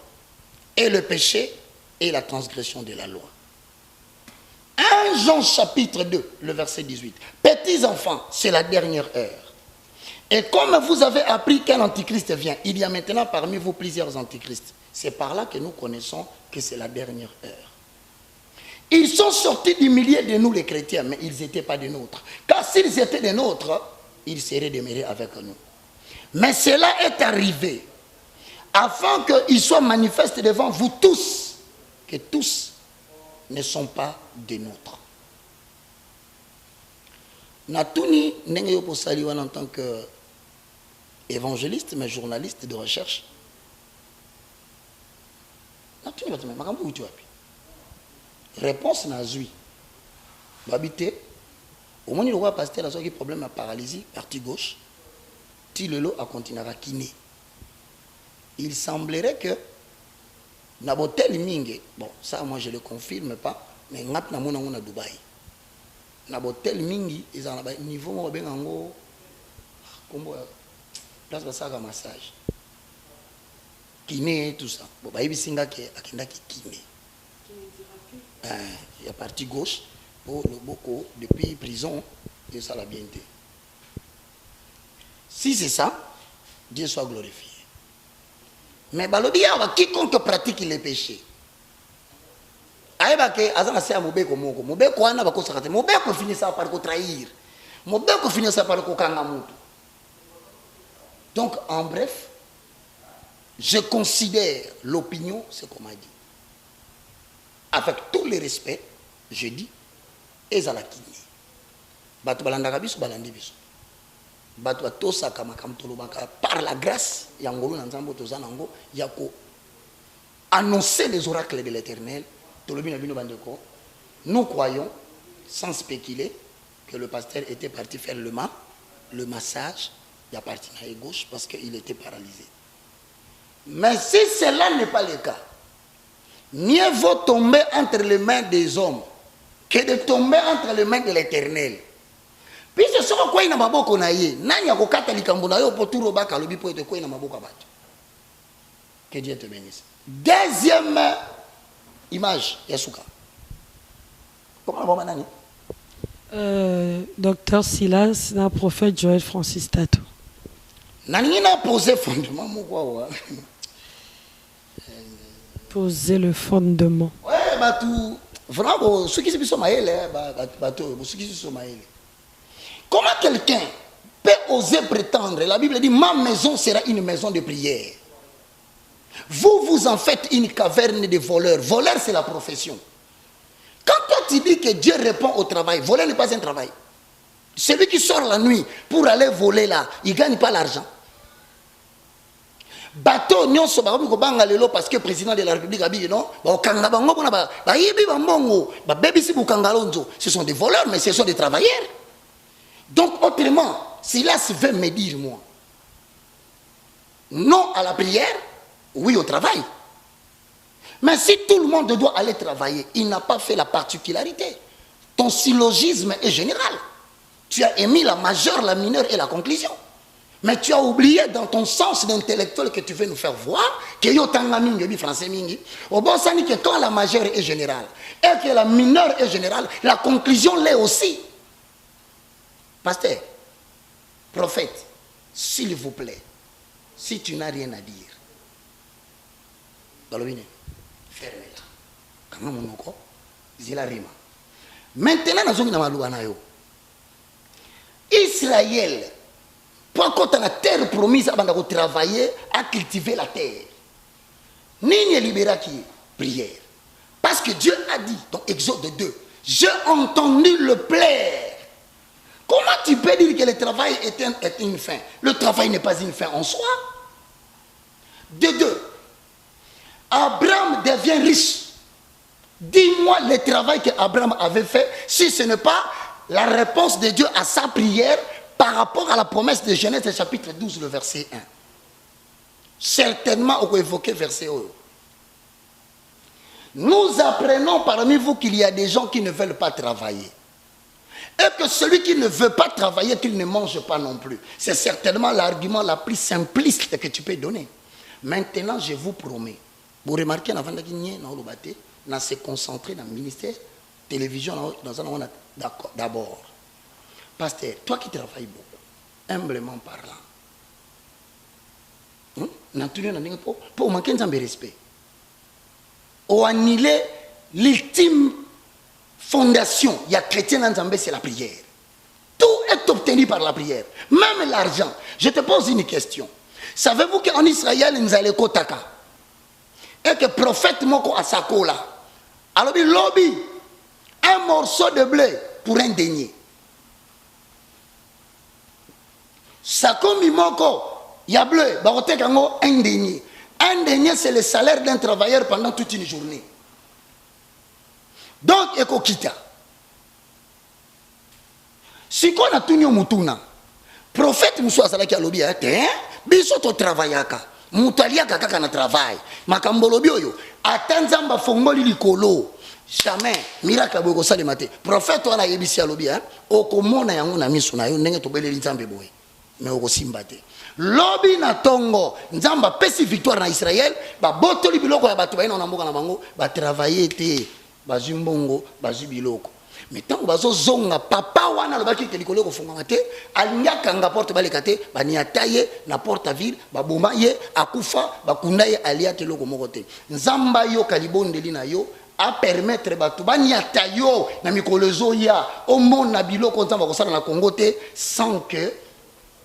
Et le péché est la transgression de la loi. 1 Jean chapitre 2, le verset 18. Petits enfants, c'est la dernière heure. Et comme vous avez appris qu'un antichrist vient, il y a maintenant parmi vous plusieurs antichrists. C'est par là que nous connaissons que c'est la dernière heure. Ils sont sortis du milieu de nous les chrétiens, mais ils n'étaient pas des nôtres. Car s'ils étaient des nôtres, ils seraient demeurés avec nous. Mais cela est arrivé afin qu'ils soient manifestés devant vous tous, que tous ne sont pas des nôtres. Natuni Nengeyo Posaliwan en tant qu'évangéliste, mais journaliste de recherche. Natuni Batame, Makambo où tu as pu. Réponse Nazui. Babité. Au moins, il y a pasteur à qui problème à paralysie, partie gauche. Tilelo a continué à kiné. Il semblerait que Nabotel Mingue, bon, ça moi je ne le confirme pas, mais Ngat Namona à Dubaï. Nabotel Mingi, ils ont un niveau où ils ont place de ça à massage. Kiné, tout ça. Bon, bah, il y a kiné. Il y a partie gauche pour le Boko depuis prison et ça l'a bien été. Si c'est ça, Dieu soit glorifié. Mais Balobia, quiconque pratique les péchés. Aïbake, Azana c'est à Mobeko Moko. Mobeko Anna va consacrer. Mobeko finit ça par trahir. Mobeko finit ça par Kokangamutu. Donc, en bref, je considère l'opinion, c'est comme a dit. Avec tout le respect, je dis, Ezalakini. Batu balandagabiso balandibiso. Batu atosa kama kamtolobaka par la grâce, yangolo nanzambo tozanango, yako annoncer les oracles de l'Éternel. Nous croyons, sans spéculer, que le pasteur était parti faire le massage, il a parti à gauche parce qu'il était paralysé. Mais si cela n'est pas le cas, mieux vaut tomber entre les mains des hommes que de tomber entre les mains de l'Éternel. Puis ce sera quoi il n'a pas beaucoup naïe. Nanya kokata likambo yo pour tout robaka lobi pour être quoi il n'a pas beaucoup abattu. Que Dieu te bénisse. Deuxième image, Yasuka. Comment on va nani? Docteur Silas, na prophète Joël Francis Tato. Nani n'a posé fondement quoi? Poser le fondement. Ouais, bah tout. Vraiment, ceux qui sont maïles, ceux qui sont maïles. Comment quelqu'un peut oser prétendre, la Bible dit, ma maison sera une maison de prière. Vous, vous en faites une caverne de voleurs. Voleur, c'est la profession. Quand toi tu dis que Dieu répond au travail, voler n'est pas un travail. Celui qui sort la nuit pour aller voler là, il ne gagne pas l'argent. Bateau, nyonso bakabi kobanga lelo parce que le président de la République a dit non, ce sont des voleurs, mais ce sont des travailleurs. Donc autrement, Silas veut me dire moi, non à la prière, oui au travail. Mais si tout le monde doit aller travailler, il n'a pas fait la particularité. Ton syllogisme est général. Tu as émis la majeure, la mineure et la conclusion. Mais tu as oublié dans ton sens d'intellectuel que tu veux nous faire voir que yotanga mingi français mingi. Au bon sens que quand la majeure est générale et que la mineure est générale, la conclusion l'est aussi. Pasteur, prophète, s'il vous plaît, si tu n'as rien à dire, fermez-la. Comment mon encore? Zila rima. Maintenant, nous avons Israël, pour quand la terre promise avant de travailler, à cultiver la terre. Ni libéra qui prière. Parce que Dieu a dit, dans Exode 2, j'ai entendu le plaire. Comment tu peux dire que le travail est une fin? Le travail n'est pas une fin en soi. De deux, Abraham devient riche. Dis-moi le travail qu'Abraham avait fait, si ce n'est pas la réponse de Dieu à sa prière par rapport à la promesse de Genèse chapitre 12, le verset 1. Certainement, on peut évoquer verset 1. Nous apprenons parmi vous qu'il y a des gens qui ne veulent pas travailler. Et que celui qui ne veut pas travailler, qu'il ne mange pas non plus. C'est certainement l'argument la plus simpliste que tu peux donner. Maintenant, je vous promets. Vous remarquez, on s'est concentré dans le ministère, télévision, d'abord. Pasteur, toi qui travailles beaucoup, humblement parlant, pour manquer de respect, on a annulé l'ultime fondation, il y a chrétien dans Zambé, c'est la prière. Tout est obtenu par la prière, même l'argent. Je te pose une question. Savez-vous qu'en Israël, nous allons kotaka et que le prophète Moko a sa cola. Alors, il lobby un morceau de blé pour un denier. Sakomi Moko, il y a bleu, un denier. Un denier, c'est le salaire d'un travailleur pendant toute une journée. Donc, ekokita. Si on a tout mutuna, prophète Moussa Salaki a lobby, biso to travaillaka, mutaliaka kaka na travail, makambolobi oyo, atanzamba fongoli likolo, jamais, miracle boko salimate. Prophète wana yebisi a lobby, okomona yango na miso na yo ndenge to beleli nzambe boye, mais okosimbate. Lobby na tongo, nzamba pesi victoire na Israël, ba botoli biloko ya batu ba ina na mboka na bango, ba travailler te. Bazimbongo, bazibiloko. Mais tant que bazo zonga papa wana lobaki ke likolo ko funganga te, alinyaka nga porte balekate, baniataye na porte ville, baboma ye akufa, bakunda ye alia te loko moko te. Nzamba yo kalibondeli na yo a permettre batu baniata yo na mikolezo ya omona biloko nzamba ko sala na Congo te sans que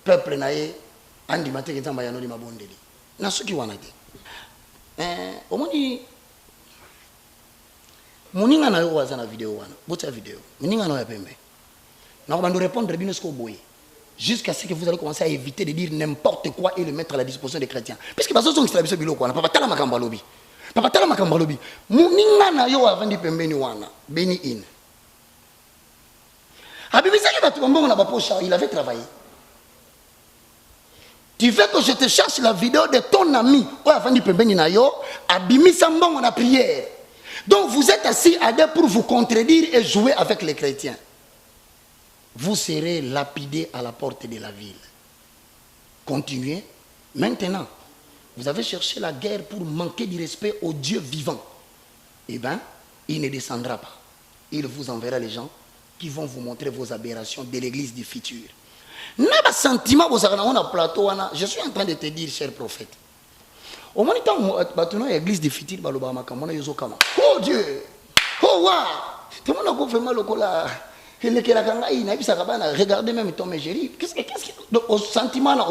peuple na ye andimate ke nzamba ya no di mabondeli. Na soki wana te. Omoni Moninga na yo waza na vidéo wana. Bota vidéo. Moninga na yo pembe. Na on va nous répondre bien ce qu'on boye. Jusqu'à ce que vous allez commencer à éviter de dire n'importe quoi et le mettre à la disposition des chrétiens. Parce que bazo sont extrabiso biloko wana. Papa tala makamba lobi. Papa tala makamba lobi. Moninga na yo avandi pembe ni wana. Beni in. Abimisa ki batu mbongo na baposha, il avait travaillé. Tu veux que je te cherche la vidéo de ton ami ou avandi pembe ni na yo, abimisa mbongo na prière. Donc vous êtes assis à deux pour vous contredire et jouer avec les chrétiens. Vous serez lapidés à la porte de la ville. Continuez. Maintenant, vous avez cherché la guerre pour manquer du respect au Dieu vivant. Eh bien, il ne descendra pas. Il vous enverra les gens qui vont vous montrer vos aberrations de l'église du futur. Sentiment, je suis en train de te dire, cher prophète. Au moment où l'église de Fitir, oh Dieu, oh waouh, tout le monde a fait mal au là. Regardez même ton mégérie. Qu'est-ce que au sentiment là,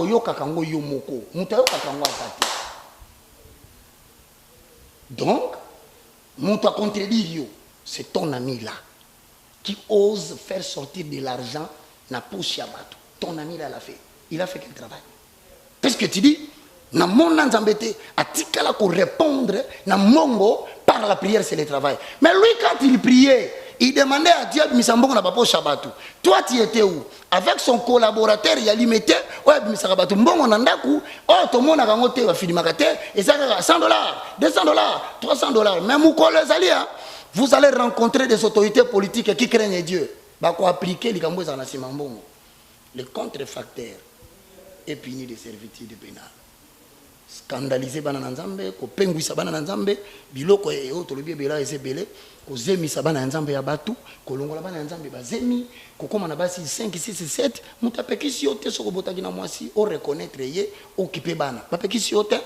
donc, mon t'a contredire, c'est ton ami là qui ose faire sortir de l'argent na poche ya bato. Ton ami là l'a fait. Il a fait quel travail? Qu'est-ce que tu dis? Na mon embêté, à tikala pour répondre, na mongo, par la prière, c'est le travail. Mais lui, quand il priait, il demandait à Dieu, Misambongo n'a pas pour Shabbatou. Toi, tu étais où? Avec son collaborateur, il y mettait, ouais, Misarabatou, Mbongo Nandaku, oh, tout le monde a gagné, va finir et ça, $100, $200, $300. Même les alliés, vous allez rencontrer des autorités politiques qui craignent Dieu. Bah, quoi appliquer les gambos en Asimambongo. Le contrefacteur est puni de servitude pénale. Scandaliser banana nzambe ko penguisa banana nzambe biloko e oto lobi bela ezebele ko zemisa banana nzambe ya batu ko longola banana nzambe bazemi ko koma na basi 5 6 7 mutapekisi yote soko botaki na mwasi o reconnaître ye occuper bana bapekisi yote.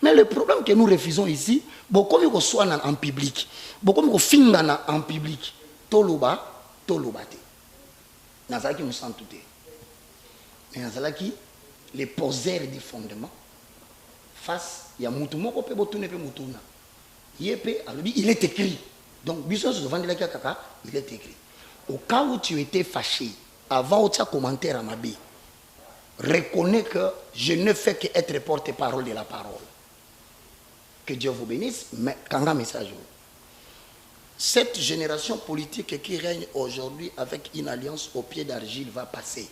Mais le problème que nous refusons ici, beaucoup ko soana en public, beaucoup ko fingana en public, toloba te nazaki musantute mais nazalaki les poseurs du fondement face il y a mutumoko pe botune pe mutuna yepe alobi il est écrit donc biso se vendre la kaka il est écrit au cas où tu étais fâché avant tu as commentaire à ma vie reconnais que je ne fais que être porte-parole de la parole. Que Dieu vous bénisse. Mais quand un message Cette génération politique qui règne aujourd'hui avec une alliance au pied d'argile va passer.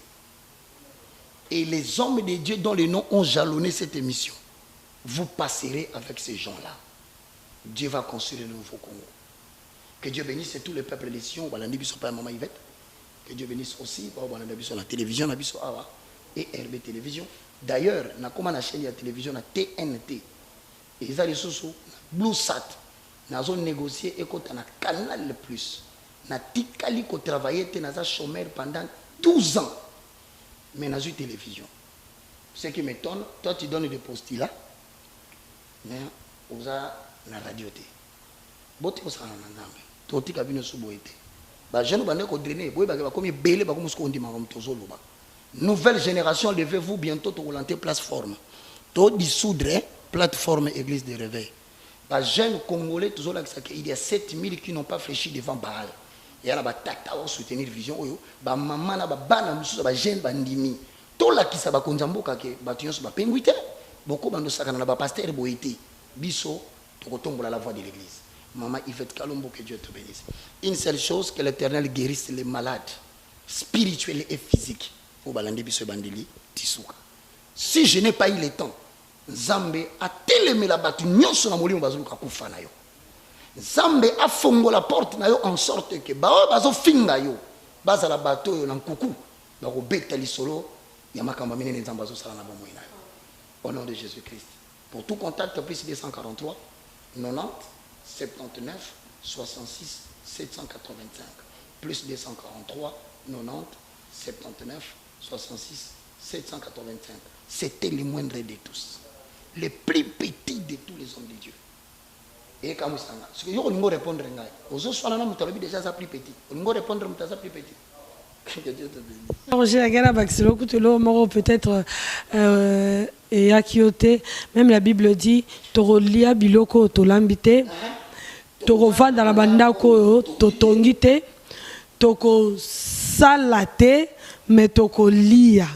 Et les hommes de Dieu dont les noms ont jalonné cette émission, vous passerez avec ces gens-là. Dieu va construire le nouveau Congo. Que Dieu bénisse tous les peuples des Sion. Que Dieu bénisse aussi la télévision et RB Télévision. D'ailleurs, on a comme une chaîne de télévision à TNT. Et ils ont les sous Blue Sat. Nous avons négocié et quand on a Canal le plus. Nous avons travaillé dans chômeur pendant 12 ans. Mais nous avons une télévision. Ce qui m'étonne, toi tu donnes des postulats. Mais vous avez la radio. Vous avez la nouvelle génération, levez-vous bientôt pour la plateforme. Tout dissoudre plateforme Église de Réveil. Les jeunes Congolais, il y a 7000 qui n'ont pas fléchi devant Baal. Il y a des tata qui soutenir la vision. Il y a des mamans, des jeunes, des ndimi. Tout là qui s'est fait beaucoup de pasteur Boïté. Bisso, tu retombes la voie de l'église. Maman Yvette Kalombo, que Dieu te bénisse. Une seule chose, que l'Éternel guérisse les malades, spirituels et physiques. Si je n'ai pas eu le temps, Zambé a télémé la batte, Zambé a fongo la porte en sorte que bazo finga yo, baza la bateau yo nan kuku, bako beta li solo, yamakamba mine nzambazo sala na bomo ina. Au nom de Jésus-Christ. Pour tout contact, plus 243 90 79 66 785. Plus 243 90 79 66 785. C'était le moindre de tous. Le plus petit de tous les hommes de Dieu. Et comme ça, ce que je vais répondre, aux autres, je vais déjà plus petit. Je vais répondre, je vais plus petit. Peut-être et Akiote, même la Bible dit Torolia biloko tolambite, Torova dans la banda ko totongite, Toko salate, mais Toko lia.